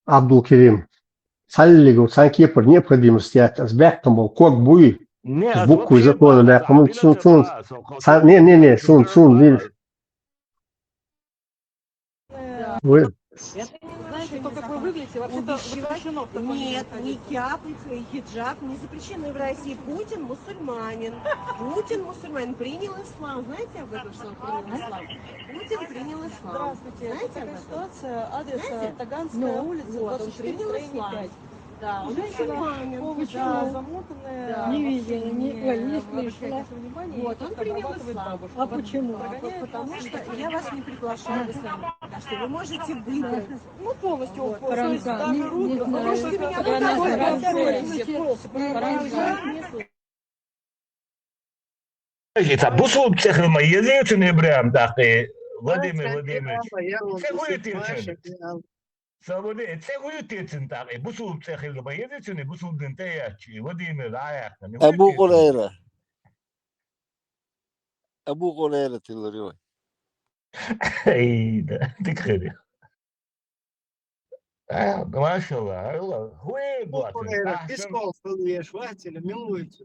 [SPEAKER 13] Абдул-Керим, цаллик, санки при необходимости от сбегтом был кок буй. С буквой закона, да, кому сун, не, сун, видишь. Вы.
[SPEAKER 15] Знаете, то, как вы выглядите, вообще-то запрещено в таком. Нет, никяб и хиджаб не запрещены в России. Путин мусульманин. Принял ислам. Знаете об этом, что он принял ислам? Путин принял ислам. Здравствуйте. Знаете об этом? Ситуация, адрес Таганская улица,
[SPEAKER 11] вот,
[SPEAKER 15] 24, 5. Да, он мусульманин.
[SPEAKER 11] Да, замотанная.
[SPEAKER 15] Да,
[SPEAKER 11] Не видели, не
[SPEAKER 15] слышала. Вот, он принял ислам.
[SPEAKER 11] А почему?
[SPEAKER 15] Потому что я вас не приглашаю, что вы можете выбрать. Ну, полностью
[SPEAKER 11] Вот,
[SPEAKER 15] даже руку. Вы можете меня
[SPEAKER 2] это бусул цехл маезин Ибраим дахи Владимир Владимирович Свободы цехуютицин дахи бусул цехл маезин бусул дентеячи Владимир Аяк
[SPEAKER 16] Abu Huraira Tilarioi.
[SPEAKER 2] Эй, да, ты кхери. Машалла, хуй
[SPEAKER 11] Хурейра, пискол фылуеш, ватили, милуйте.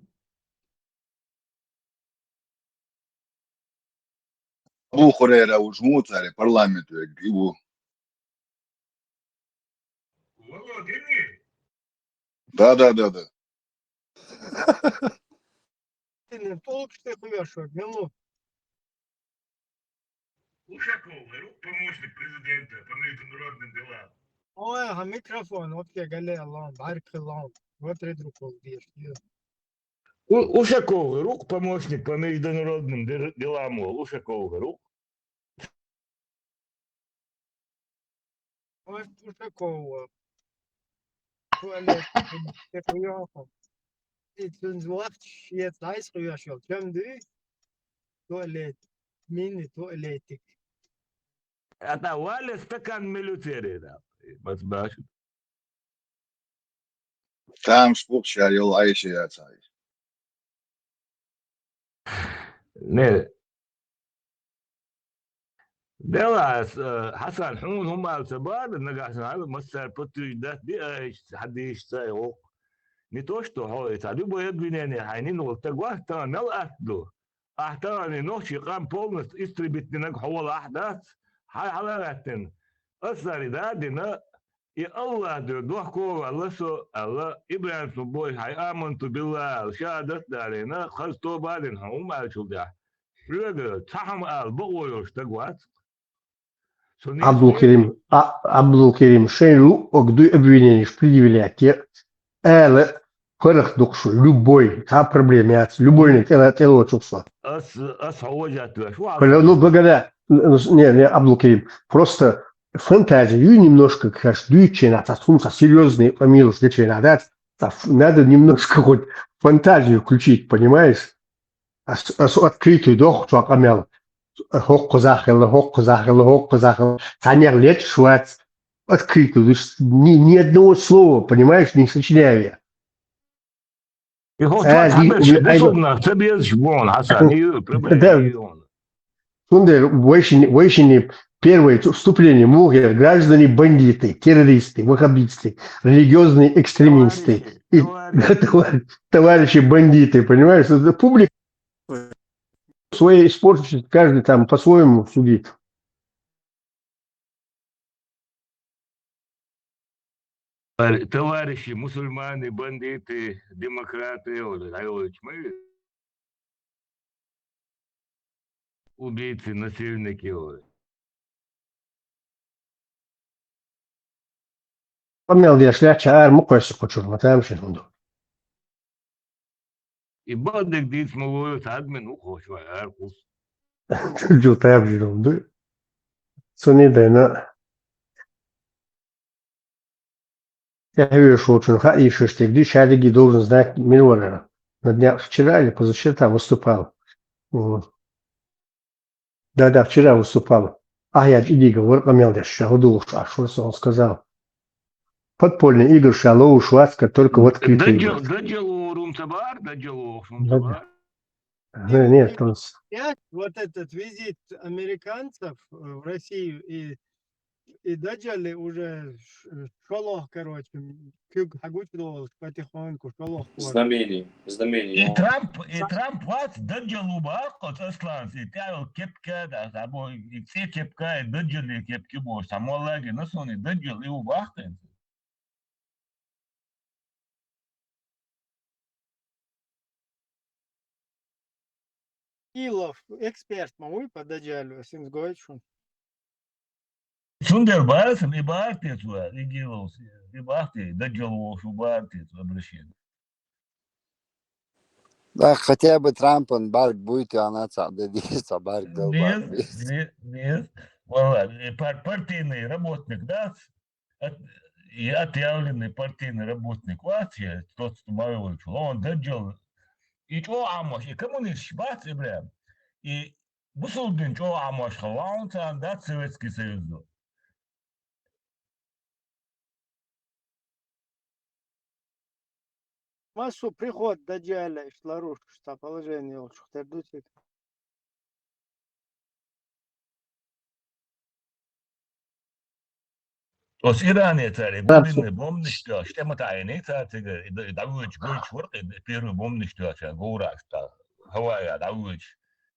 [SPEAKER 14] Abu Huraira užmūt arī parlamentu gribu. Да.
[SPEAKER 11] Ты толк что хуешь, милу.
[SPEAKER 2] Ушаков, помощник президента по международным делам.
[SPEAKER 11] Ой, микрофон, вот я галея лам, барк лам. Вот редрукол бьешь.
[SPEAKER 2] Ушаков, рук помощник по международным делам. Ушаков, рук.
[SPEAKER 11] Ой, Ушаков. Туалет, ты хуёхом. Ты злафт, шьет, найс хуёшел. Чем ты? Туалет.
[SPEAKER 12] мини-туалетик.
[SPEAKER 2] Это вали стакан милитари, да. بس باش.
[SPEAKER 14] تعم شبوك شاريو عايش يا تاي.
[SPEAKER 2] Ne. Delas Hasan Hun هم التبار نجاح هذا مستر بتوي ده دي حد يشتاي هو نتوشتو هو تعدي بو يدويني حينين وتقواه ترى نل أهدو أهتراني نوشي قام بولنس استربت نج حول أحداث هاي حلقتين أصلا ده دينا يا الله دوح كورة لسه الله إبراهيم سبوي هاي آمنت بالله شهادت دارينا خلصتو بعدين هم على شو ده شو تحم البقويوش تقوات
[SPEAKER 13] Абдулкерим Шейру, огду обвинение предъявлять те, хорах докшу, любой, та проблема, любой нет, это лучше. Ну, благодаря, не, Абдулкерим, просто фантазию немножко, конечно, дючина, та сумка серьезный, помилуй, дючина, да, надо немножко хоть фантазию включить, понимаешь? Открытую доху, что камел. Хок казахил, Таня лет швац. Открытую, ни одного слова, понимаешь, не сочиняю я. Войщине первое вступление, мугер, граждане бандиты, террористы, ваххабисты, религиозные экстремисты, товарищи бандиты, понимаешь, публика своей испорченности, каждый там по-своему судит.
[SPEAKER 2] Товарищи мусульмане, бандиты, демократы, мы убийцы, насильники.
[SPEAKER 13] Помнил, я шляхча, мукойся, хочу, матаем шенунду.
[SPEAKER 2] И бандик дит смолою админ ухошва аркус.
[SPEAKER 13] Чужу таям шенунду. Сони дайна. Я говорю, что очень хорошо, что где Шадиги должен знать Милварера. На днях вчера или позавчера выступал. Да, вчера выступал. Я иди говорю, помнил, я шагу, а что он сказал? Подпольный Игорь Шалоу Швацка только в открытую. Нет, он...
[SPEAKER 12] Вот этот визит американцев в Россию и Даджали уже шолох, короче, потихоньку шолох.
[SPEAKER 6] Знамение.
[SPEAKER 2] И Трамп вас Даджалу бахот аслан, и тял кепка, да, забой, и все кепка, и Даджали кепки бо, самолаги, насони Даджал и убахтен.
[SPEAKER 12] Илов, эксперт, могу по Даджалю, Синсгойчу.
[SPEAKER 2] Сундер Барсом и Бартец, и Гилос, и Бахти, Даджалу, Шубартец, обращение.
[SPEAKER 16] Да, хотя бы Трамп, он барк будет, и она цададится, барк дал барк.
[SPEAKER 2] Нет, партийный работник, да, и отъявленный партийный работник, Ватья, тот, что Марович, он Даджал, и что Амош, и коммунист Шбац, и прям, и Бусулдин, что Амош, Халаунца, да, Советский Союз.
[SPEAKER 12] Массу приход Даджаля, Шларуш, что положение лучше тердутик.
[SPEAKER 2] Os Irānie arī bija bombnišķi, štematājai tādi daudz šurti, pirmie bombnišķi, kā gūrāks, tā Havajā daudz,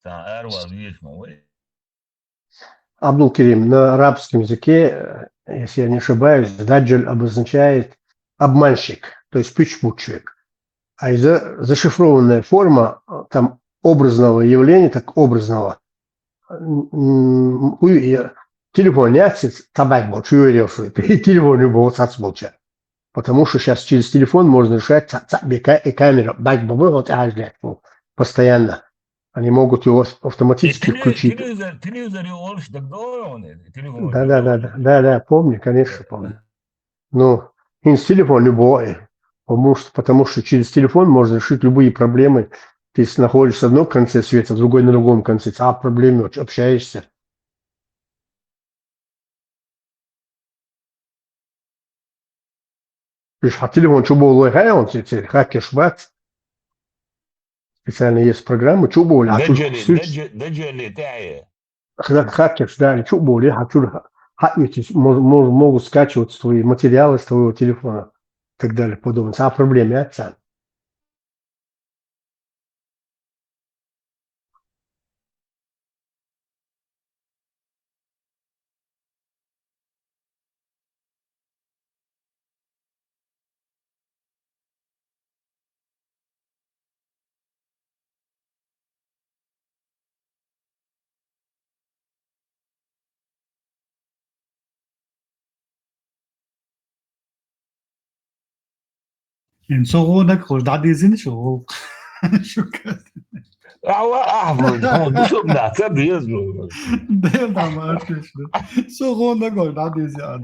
[SPEAKER 2] tā ārvalstu viesmu.
[SPEAKER 13] Абдул-Керим, на арабском языке, если я не ошибаюсь, даджаль обозначает обманщик, то есть пичмучек. А зашифрованная форма там образного явления, так образного, телефон не отсец, табак был, чуверил, что телефон не был, молча. Потому что сейчас через телефон можно решать и камера, бак бы был, постоянно. Они могут его автоматически включить. Да, помню, конечно, помню. Ну, и с телефона любой. Потому что через телефон можно решить любые проблемы Ты находишься в одном конце света, другой на другом конце. А проблемы, общаешься. Видишь, а телефон чубол он хакер шбат. Специально есть программы чубол.
[SPEAKER 2] دجلي تاعي
[SPEAKER 13] Хакер, да, чубол. Хакеры могут скачивать свои материалы с твоего телефона и так далее, подобное. А проблемы, отца.
[SPEAKER 3] إن صغونك خش دعدي زين شو شو كده
[SPEAKER 2] احفظ شو بنعتبر يزنو
[SPEAKER 3] ده ده ما أعرفش صغونك خش دعدي زين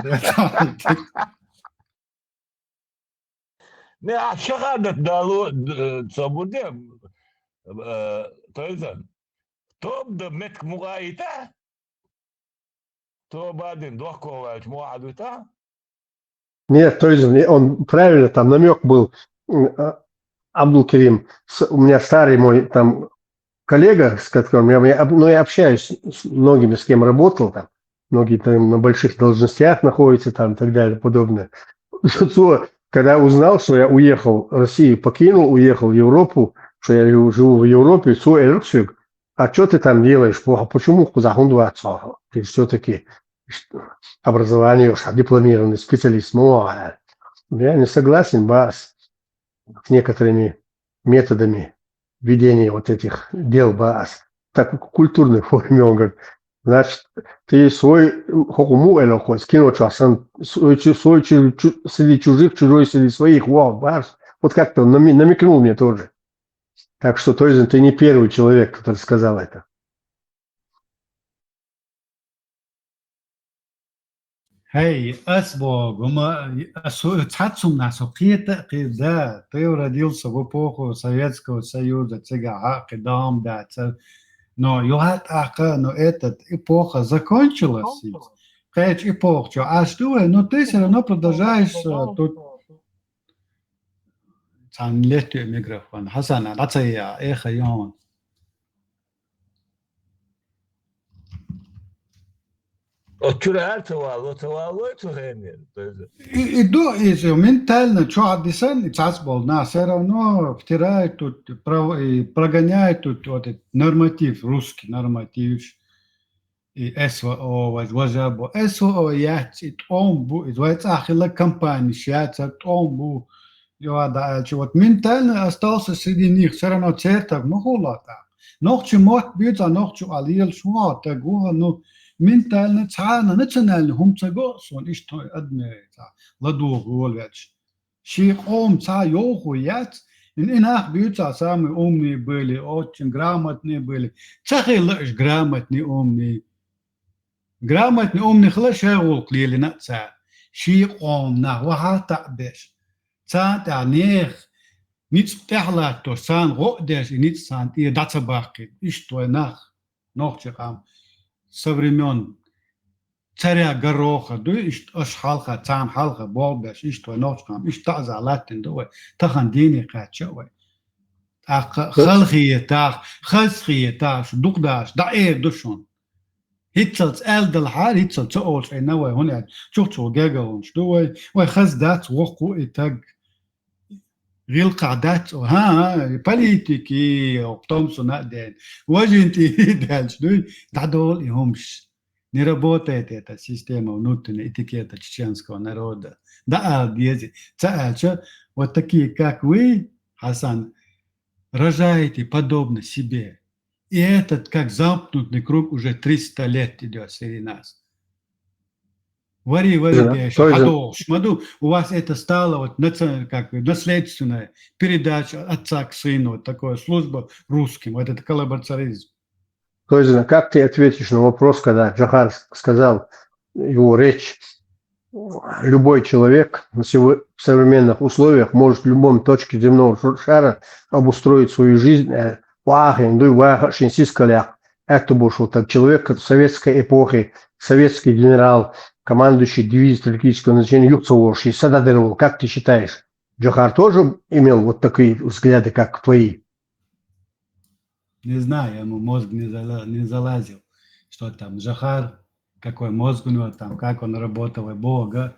[SPEAKER 2] Ne şakadet dalu sabudem tayzan توب ده متك مغايته то بعدين ضحكوا واحد بتاع
[SPEAKER 13] Нет, то есть он правильно, там намек был, Абдул-Керим, у меня старый мой там коллега, с которым я общаюсь с многими, с кем работал, там, многие там на больших должностях находятся там и так далее, подобное. Когда узнал, что я уехал, Россию покинул, уехал в Европу, что я живу в Европе, а что ты там делаешь плохо? Почему? Ты все-таки образование, дипломированный специалист. Я не согласен с некоторыми методами ведения вот этих дел БАС. Так, в культурной форме он говорит, значит, ты свой хокуму или хоть скинул часом, свой среди чужих, чужой среди своих, БАС. Вот как-то он намекнул мне тоже. Так что, то есть, ты не первый человек, который сказал это.
[SPEAKER 3] هاي أسبوع وما تحسهم ناس قيت قيدا طيورة ديل سبوبوخو سويتسكو سيوزا تيجا قدام دات но югат ака но этот эпоха закончилась. Кэч эпоха, а что, но ты все равно продолжаешь тут. Цан лету микрофон. Хасана, рацая, эхо йон. И до из ментально, что адисан, цасбол, на все равно втирает тут, прогоняет тут вот этот норматив, русский норматив, и СВО, возжабо, СВО, я томбу, и двоец ахила компания, шьяца томбу, вот ментально остался среди них, все равно церковь, ну хулата. Ночью мот бьется, ночью алил шуа, так ну, ментально цана национально هم تجاسون إيش توي أدمي تا لدوغ ولش شيء قوم تا يوخويات إن أخ بيوتا سامي أمني بلي أوتشن جرامتني بلي تخيل إيش جرامتني أمني خلا شغل قليل نتسا شيء قوم نا وحاتا بيش تا تعنيخ نيت تحلا تو سان غودش نيت سان إيه داتا باقي إيش توي نخ نوخش قام со времен царя Гороха, да и Ашхалха, Цан Халха, Болбеш, и что ночкам, и что за латин, да, тахандини качевай. А халхиетах, хасхиетах, дукдаш, да душон. Хитцелц элдел хар, хитцелц оолш, и навай, хуня, чухчу гегалонш, да, вай хаздат, воху и так. غير قعدات политики Томпсон день важнее дальше ну дадол и хомш не работает эта система внутреннего этикета чеченского народа да где цаача вот такие как вы Хасан рожаете подобно себе и этот как замкнутый круг уже 300 лет идет среди нас. Вари, Шмаду, у вас это стало вот как наследственная передача отца к сыну, вот такая служба русским, вот это коллаборационизм.
[SPEAKER 13] То есть, как ты ответишь на вопрос, когда Джахар сказал его речь, любой человек в современных условиях может в любом точке земного шара обустроить свою жизнь. Это был так человек советской эпохи, советский генерал, командующий дивизией стратегического назначения Юкцеворши, Сададыров. Как ты считаешь, Джохар тоже имел вот такие взгляды, как твои?
[SPEAKER 3] Не знаю, ему мозг не залазил, что там Джохар, какой мозг у него там, как он работал, и Бога.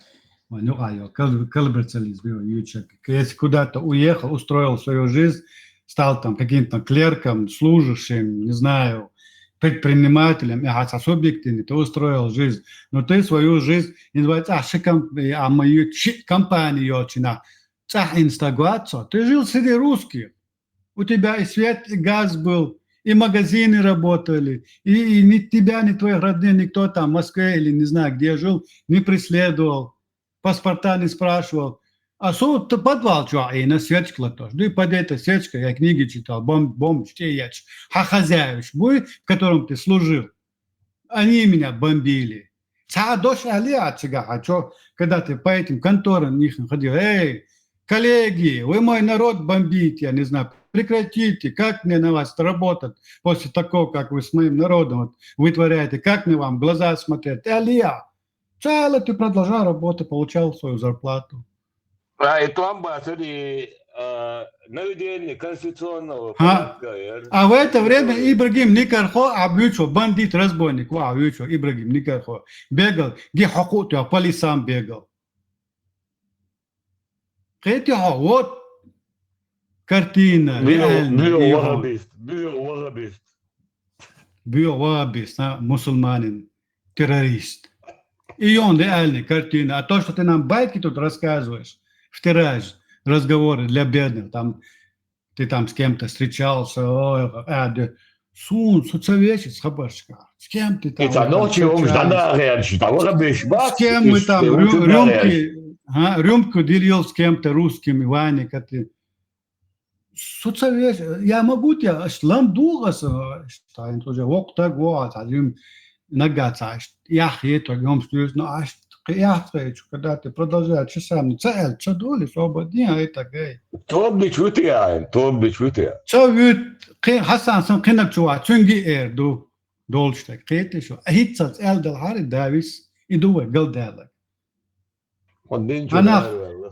[SPEAKER 3] Если куда-то уехал, устроил свою жизнь, стал там каким-то клерком, служащим, не знаю, предпринимателем, субъективно, ты устроил жизнь, но ты свою жизнь не называется, мою компанию, ты жил среди русских, у тебя и свет, и газ был, и магазины работали, и ни тебя, ни твоих родных, никто там в Москве или не знаю, где жил, не преследовал, паспорта не спрашивал. А что подвал, что, и на свечку тоже. Да и под этой свечкой я книги читал, бомб чтеяч, хазяевич, в котором ты служил. Они меня бомбили. Когда ты по этим конторам них ходил, эй, коллеги, вы мой народ бомбите, я не знаю, прекратите, как мне на вас работать после такого, как вы с моим народом вытворяете, как мне вам в глаза смотреть. Алия, ты продолжал работать, получал свою зарплату.
[SPEAKER 2] Это амбассадор наведение конституционного порядка.
[SPEAKER 3] А в это время Ибрагим Никархо обучил, бандит, разбойник, обучил Ибрагим Никархо. Бегал, где хакут, по лесам бегал. Вот картина. Биовабист, мусульманин, террорист. И он реальная картина. А то, что ты нам байки тут рассказываешь, втираешь разговоры для бедных, там, ты там с кем-то встречался, соцовечец, хабарчика, с кем ты там? С кем мы там рюмку делил с кем-то русскими, Ваня, как ты. Соцовечец, я могу тебя, шлам дугас, что уже вокта гуат, нагаться, я хитро, но когда ты продолжаешь часами цель, доли, свободни, а это гей.
[SPEAKER 2] Тобич вытяем.
[SPEAKER 3] Хасан сам кинак чуа, цунги долштек, кейте шо. Хитсац элдал хари давис, идуэ галдалак. Она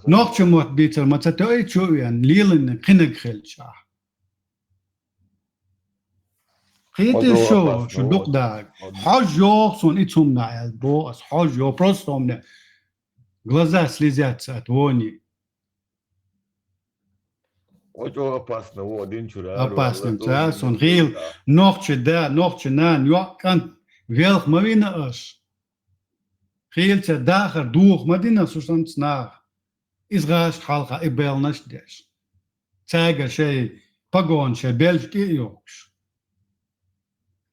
[SPEAKER 3] нохчу мот битер, мацатoi чуян, лилин кинак хелча. Кейте шо дукдаг. Хожжо сон ицумна элбо, хожжо просто у меня глаза слезятся от вони.
[SPEAKER 2] Очень опасно, один чурар.
[SPEAKER 3] Опасно, да, сон гил, нохче на, ньокан, велх мавина аш. Гилче дахар, дух, мадина сушан цнах. Изгаш халха и бел наш деш. Цайга шей, погон шей, бельшки йокш.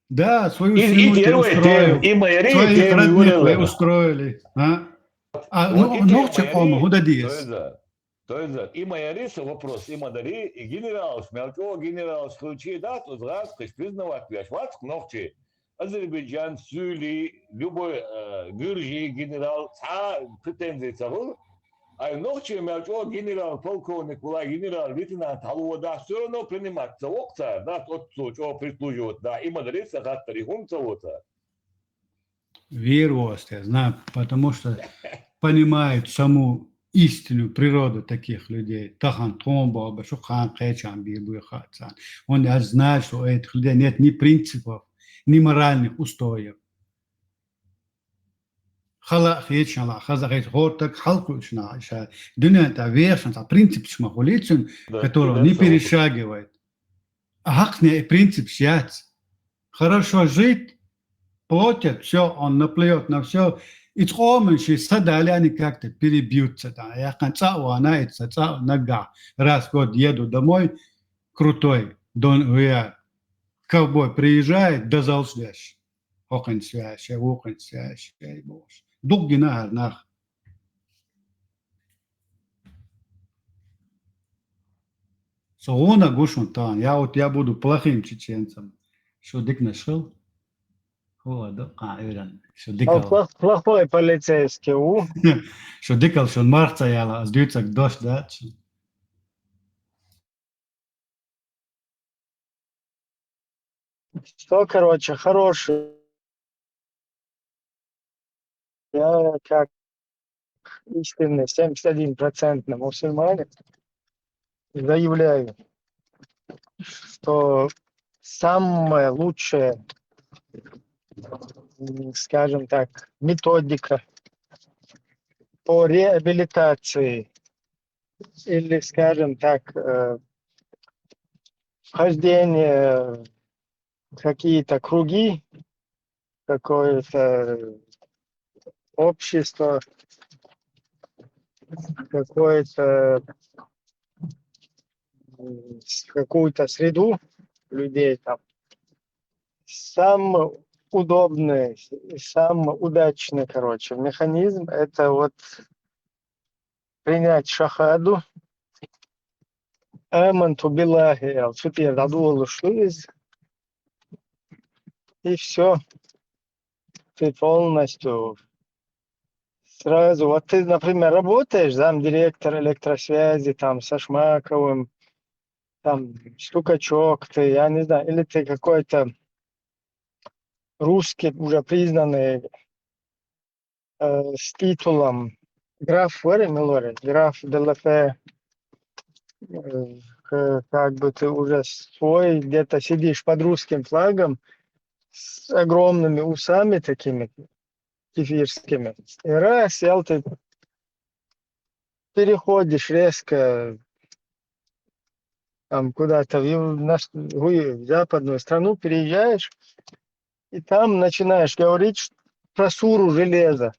[SPEAKER 3] Да, свою семью ты устроил, своих родных вы устроили. Нохче ома, худадис.
[SPEAKER 2] То есть, и моя риса вопрос, и мадари, и генерал, смелко генерал, случай, да, то раз, то есть признавать, вас нохче, Азербайджан, Сюли, любой Гюржи, генерал, претензии цару, а нохче, мелко генерал, полковник, генерал, лейтенант, да, все равно принимать царокца, да, тот, что прислуживает, да, и мадари, сахаттари, хумцавоца.
[SPEAKER 3] Верость, я знаю, потому что понимают саму истинную природу таких людей. Тахан Томба, Башухан, Кэчан, Бирбуйхатсан. Он знает, что у этих людей нет ни принципов, ни моральных устоев. Хала Хечала, Хазахет Хортак, Халкучна, Дуня это вершин, принцип шмахулицин, который не перешагивает. А хакне принцип счастья. Хорошо жить, платят, все, он наплюет на все. И тхоменши садали, они как-то перебьются. Я концау, она это нога. Раз в год еду домой, крутой, ковбой приезжает, да залждешь. Окон свящ, боже. Дуг гинар нах. Согона гушун тан. Я буду плохим чеченцем. Что дик нашел? هو دقة إيران شو
[SPEAKER 1] А
[SPEAKER 3] ديكل
[SPEAKER 1] плохой полицейский,
[SPEAKER 3] شو ديكل شو مرتا يلا أزديتك دوش دات
[SPEAKER 1] что, короче, хороший. Я как истинный 71% мусульманин заявляю, что самая лучшая, скажем так, методика по реабилитации или, скажем так, вхождение в какие-то круги, какое-то общество, какую-то среду людей там. Самый удобный, самый удачный, короче, механизм – это вот принять шахаду, аманту биллахи, аль-футир, адулу шлиз, и все. Ты полностью сразу, вот ты, например, работаешь, замдиректор электросвязи, там, со Шмаковым, там, Стукачок, ты, я не знаю, или ты какой-то русский, уже признанный с титулом граф граф ДЛФ, как бы ты уже свой, где-то сидишь под русским флагом с огромными усами такими кефирскими. И раз, ты переходишь резко там куда-то в западную страну, переезжаешь, и там начинаешь говорить про суру железа.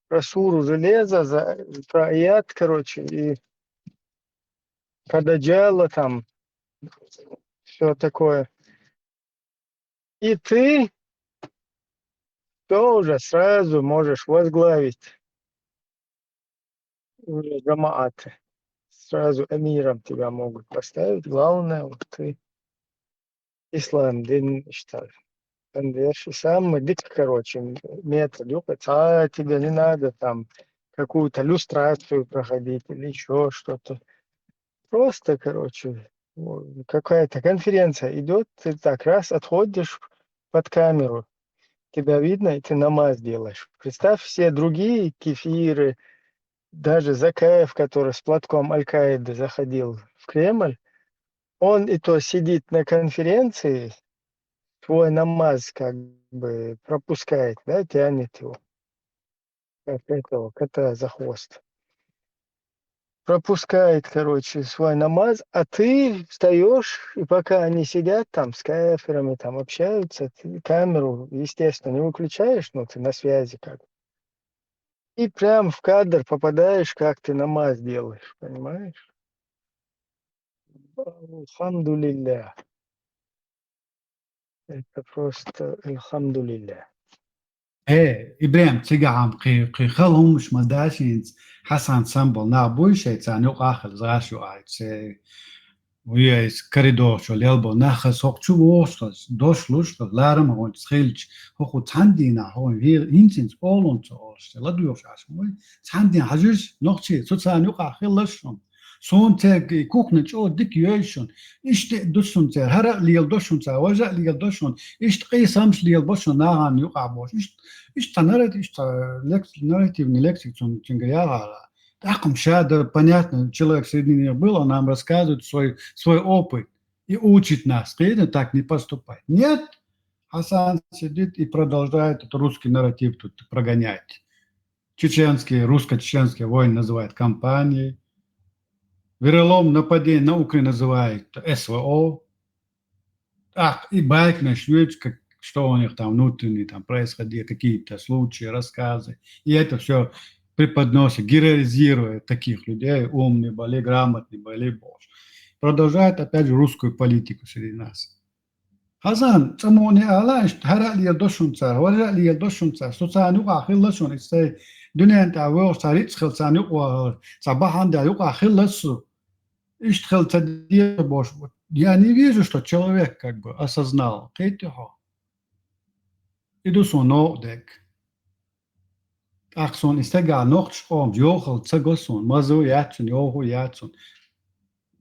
[SPEAKER 1] Про суру железа, про аяд, короче, и про даджала там, все такое. И ты тоже сразу можешь возглавить уже джамааты. Сразу эмиром тебя могут поставить. Главное, вот ты ислам, дин, считаешь. Самый дик, короче, метод. Тебе не надо там какую-то люстрацию проходить или еще что-то. Просто, короче, какая-то конференция идет, ты так раз отходишь под камеру, тебя видно, и ты намаз делаешь. Представь, все другие кефиры, даже Закаев, который с платком Аль-Каиды заходил в Кремль, он и то сидит на конференции, свой намаз как бы пропускает, да, тянет его, как этого кота за хвост. Пропускает, короче, свой намаз, а ты встаешь, и пока они сидят там с кафирами, там общаются, ты камеру, естественно, не выключаешь, но ты на связи как бы. И прям в кадр попадаешь, как ты намаз делаешь, понимаешь? Альхамдулилля. Это просто альхамдулилля.
[SPEAKER 3] إيه إبراهيم تيجا قي خلهم مش مداشين حسن سامبل نابوي شيء تاني آخر زاشو عايز وياس كريدور شو ليلبو ناخذ هوك شو وصلش دوش لوش لارم هون تخيلش هو تاندينا هون هينسينز أولون تورش لا دوش عشان تاندينا حجوش نقطة تساني وقع خلشهم سون تاج كوكنج أو ديك يوشون إيش تدوشون تا هرق ليل دوشون تا وجع ليل دوشون إيش تقيسمش ليل بوشون ناعن يقع بوش إيش تنرد إيش نراتив не лексикон тингаяга таком шадер понятно человек среди них был он нам рассказывает свой опыт и учит нас что так не поступать нет Хасан сидит и продолжает этот русский нарратив тут прогонять чеченские русско-чеченские войны называют кампанией веролом нападение на Украину называют СВО и байк начнет как что у них там внутренне там происходило, какие-то случаи, рассказы. И это все преподносит, героизирует таких людей, умные были, грамотные были, боже. Продолжает опять же русскую политику среди нас. Хазан, самони алаш, хара ли елдошун цар, вара ли елдошун цар, социальный ахиллашун, если дунья того, старит схилцану, сабахан да юка ахилласу, иштхил тадир, боже. Я не вижу, что человек как бы осознал, Idus on noordek. Axon istega nochtschom, jochel, zagoson, mazo yatsun, johu yatsun.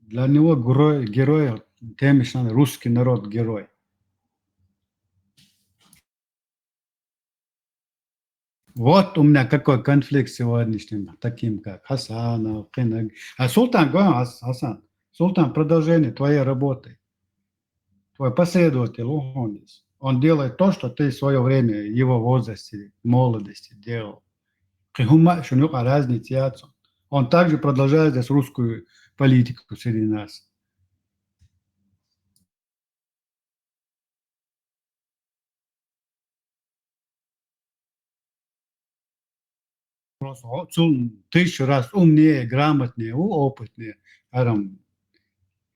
[SPEAKER 3] Для него герой, темишный русский народ герой. Вот у меня какой конфликт сегодняшним, таким как Хасанов, Кинаг. А Султан, Хасан, Султан, продолжение твоей работы. Твой последователь Лухонис. Он делает то, что ты в свое время, его возрасте, молодости делал. Он также продолжает здесь русскую политику среди нас. Просто он 1000 раз умнее, грамотнее, опытнее. Арам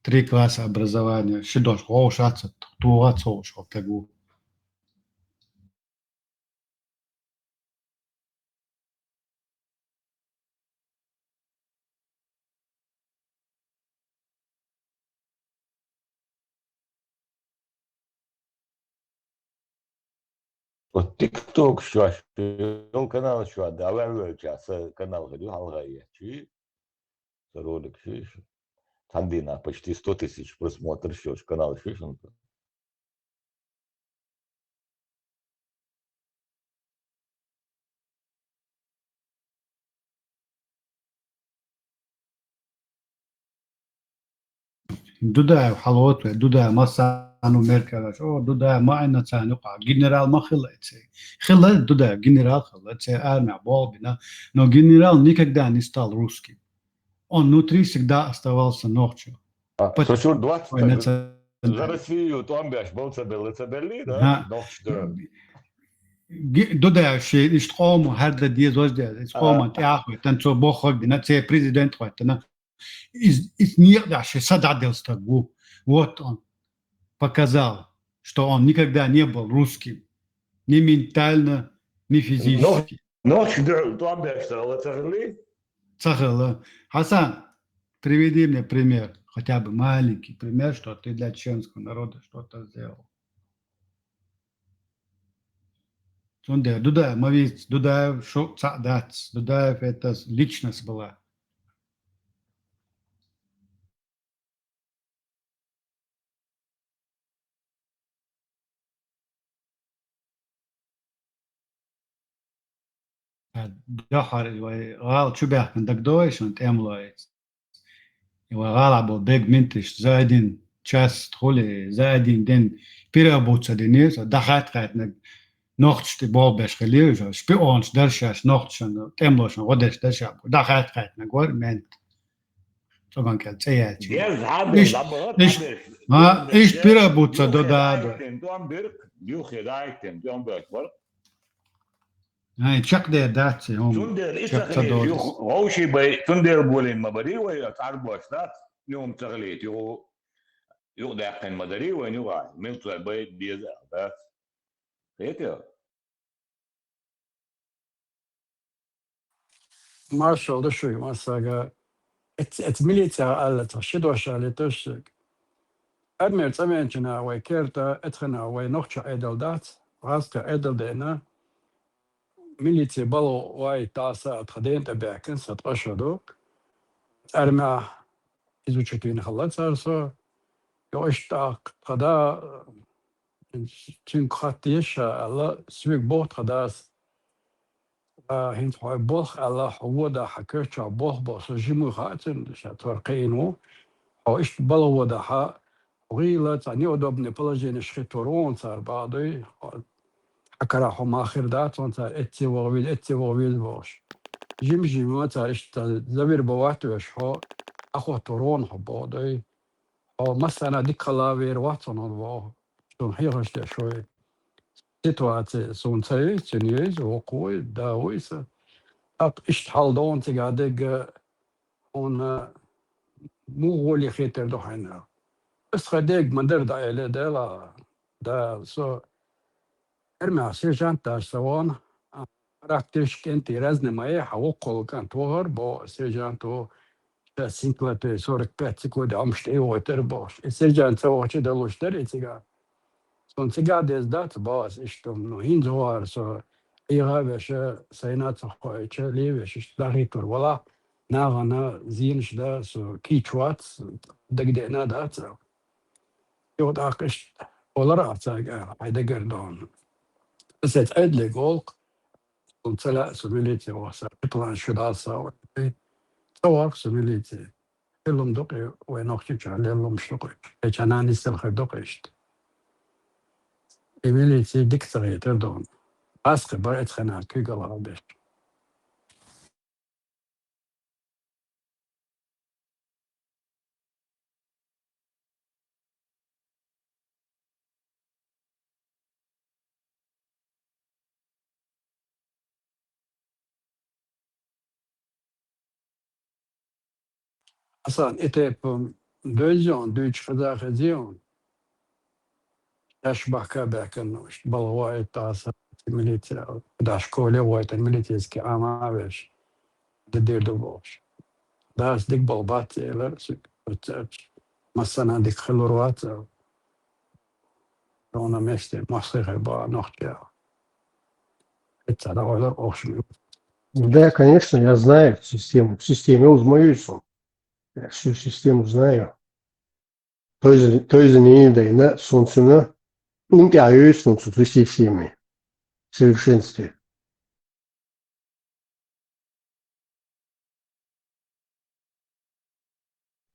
[SPEAKER 3] 3 класса образования. Шидош, шатся, тугаться, как
[SPEAKER 2] Вот ТикТок что, он канал что, давай сейчас канал говорю, алгая, чи, ролик, чи, Тандина, почти 100 000 просмотров, что, канал, что,
[SPEAKER 3] Дудаев халот, Дудаев масану меркалаш, Дудаев маайна цанука, генерал махилайцы. Хилай Дудаев, генерал хилайцы, армия болбина, но генерал никогда не стал русским. Он внутри всегда оставался ночью.
[SPEAKER 2] Слушай, 20 за Россию, то амбяш, был Цабелли, да?
[SPEAKER 3] Дудаев, что ишкому, харда диезождя, ишкому, тяху, танцо бохог, бинация президент, из недаша сададился. Вот он показал, что он никогда не был русским. Ни ментально, ни физически.
[SPEAKER 2] Ночь, то амбяш, Цабелли?
[SPEAKER 3] Цахала. Хасан, приведи мне пример, хотя бы маленький пример, что ты для чеченского народа что-то сделал. Дудаев, Мавиц, Дудаев, Шоцадац, Дудаев это личность была. دحر غال شو بيحكي بدك دويش وانت املايت وغال عبو بيج منتش زايدين تشاس تخولي زايدين دين بيرابوتسا دينيس دخات قاعد نوختش بول باش خليج شبيونش درشاش نوختش تملوش غدش درشا دخات قاعد نقول منت طبعا كان سياتي ايش بيرابوتسا دودا هاي تشق ده داتسي هم
[SPEAKER 2] تندر إسرائيل غوشي بي تندر بولين مبادئ ويتعربوا أشتات يوم تغليت يو داقن مدري وين يوعي من طلع بي بيزا بس هيك
[SPEAKER 17] Marshall da shu man saga et militär alla tashido shali tushik admir tsamensina wa kerta etkhana wa nokhcha edaldat raska edaldena militär balo wa tasa tkhadent abakan satashado arma izuchetin khalat sarso yoshta qada tin khatish alla swig bot qadas هند حای بخ الله هو ده حکر چه بخ باس جیمو خاطر شطور قینو هایش بالا و ده ها غیلا تانی ادب نپلاجین شطورون سر بعدی حکر هم آخر دات و سر اتی وقویل باش جیمو ترش زبیر بواتوش ها اخو تورون ها بعدی ها مثلا دیکلاویر واتون ها چون هیچ شوی سیتوات سونتای چنیز وقوی داویسه إيش حالدون تقعدق هون مو غولي خيتر دو حنا بس خديق مندر دا إلي دا دا سو إرمي سيجان تاش سوان راكتش كنتي رزن ماي حوقل كانت وغر بو سيجان تو سينكلة سورك باتسكو دا عمشت إيوه تربوش سيجان سوى چه دلوش دري تقع سون سيجادس دات باس اشتم نو هين زوار سو ايغا بش سينات خوي تشلي بش داريتور ولا ناغنا زينش دا سو كيتشوات دقدنا دات يود اقش ولا رأسا هيدا قردون بس ادلي قولق وطلع سميليتي وصل بلان شداسة سواق سميليتي لهم دقي وينوخي على لهم شقي كان أنا نستلخ دقيشت إيميليتي دكتوري تردون أسقي بريت خنا كي قال بيش أصلا إتيب دوزيون دوش خدا خزيون أشبه كابكن بالوايد تاسا ميليتي داش كولي وايد الميليتيسكي أما بيش دير دوبوش داس ديك بالبات لرسك مثلا ديك خلوروات رونا مستي مصيغي با نوختيا это довольно общий.
[SPEAKER 13] Да, конечно, я знаю систему. В системе узнаюсь. Я всю систему знаю. Той за ней да, солнцена. Умтяюсь солнцу в системе. В совершенстве.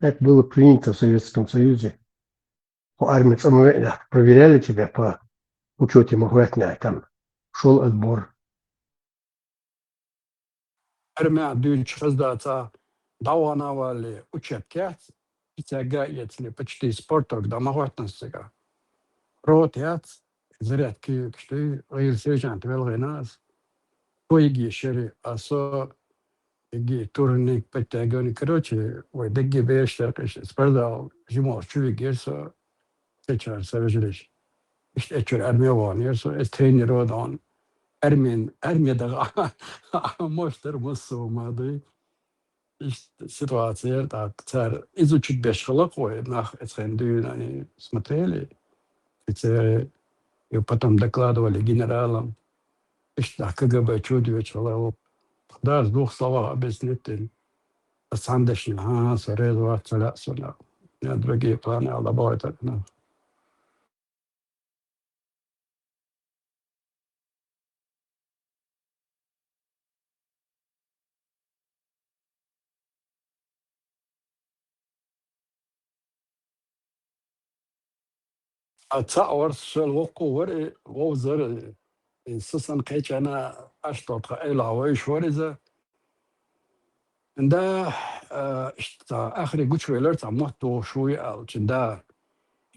[SPEAKER 13] Это было принято в Советском Союзе. По армии проверяли тебя по учете махватня. Там шел отбор.
[SPEAKER 17] Армия дюч раздаться давана вали учебкят. Итяга если почти спорток домоватностяга. Ротят зарядки что реализуют велгенас. Коиги шери асо иги турник подтягивание. Короче, ой, дагги бештер, спортзал, зимой чувствуешь, сейчас savjelish. İşte etçör ermiye var. Yerso es trainer odan. Ermiye de moşter musumadı. İşte situatsiyer da ter izuçuk beşkala koy. Nach etrendu yani смотрели. Офицеры и потом докладывали генералам. Işte КГБ чудо человек. Да, с двух словах объяснить. Сандешня, сорезва, целя, соля. Другие планы, алабайта. أتصور سؤال وقوة ووزر سسن قيتش أنا أشتوط إلى ويش ورزة ده آخر قلت شوي لرت عمته شوي أو ده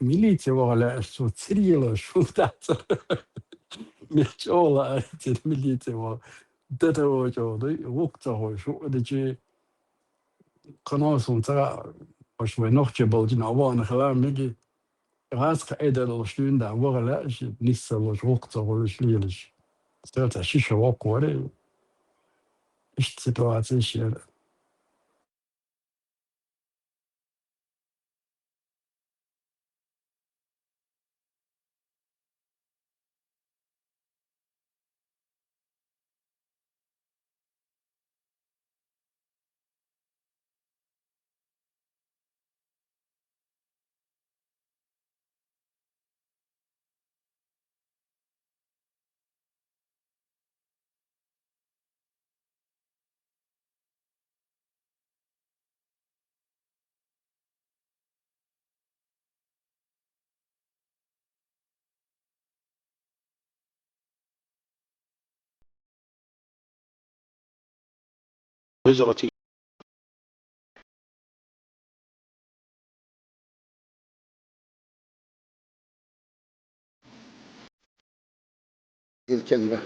[SPEAKER 17] ميليتي ولا شو تسريلا شو تاعت مش ولا ميليتي و ده هو جو ده وقته شو ده شيء قناص ترى مش نوختي بلجنا وان خلاه ميجي Raske er der stuen der hvor læs nisse og rukt og sliles. Stelt er shisha walk det. Ist situatsicher.
[SPEAKER 18] هجرتي الكلمة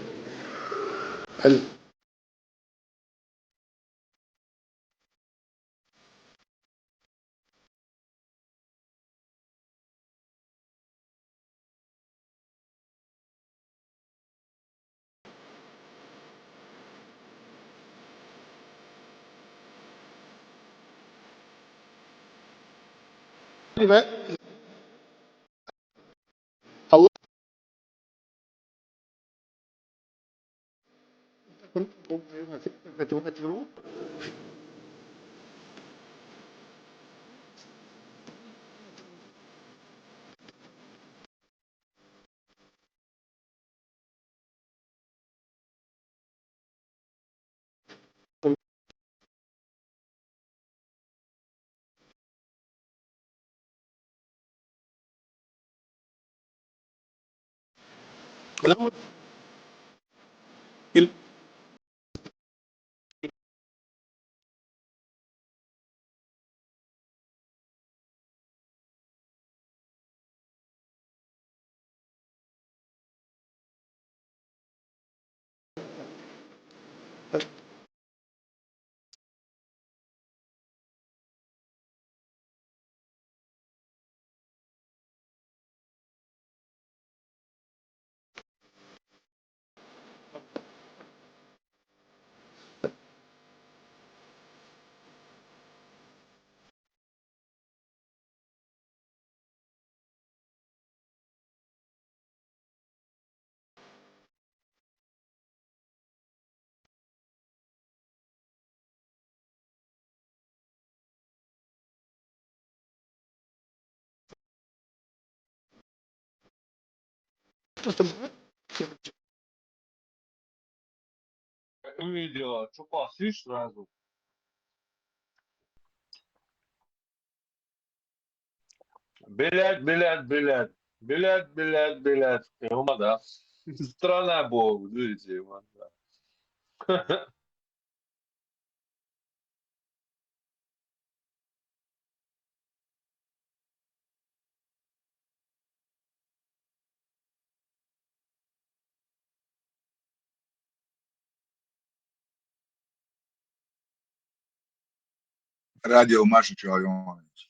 [SPEAKER 18] الله
[SPEAKER 4] Видео, что посишь сразу. Билет. Да. Страна Бог, видите, да.
[SPEAKER 14] Радио Маша Челонович.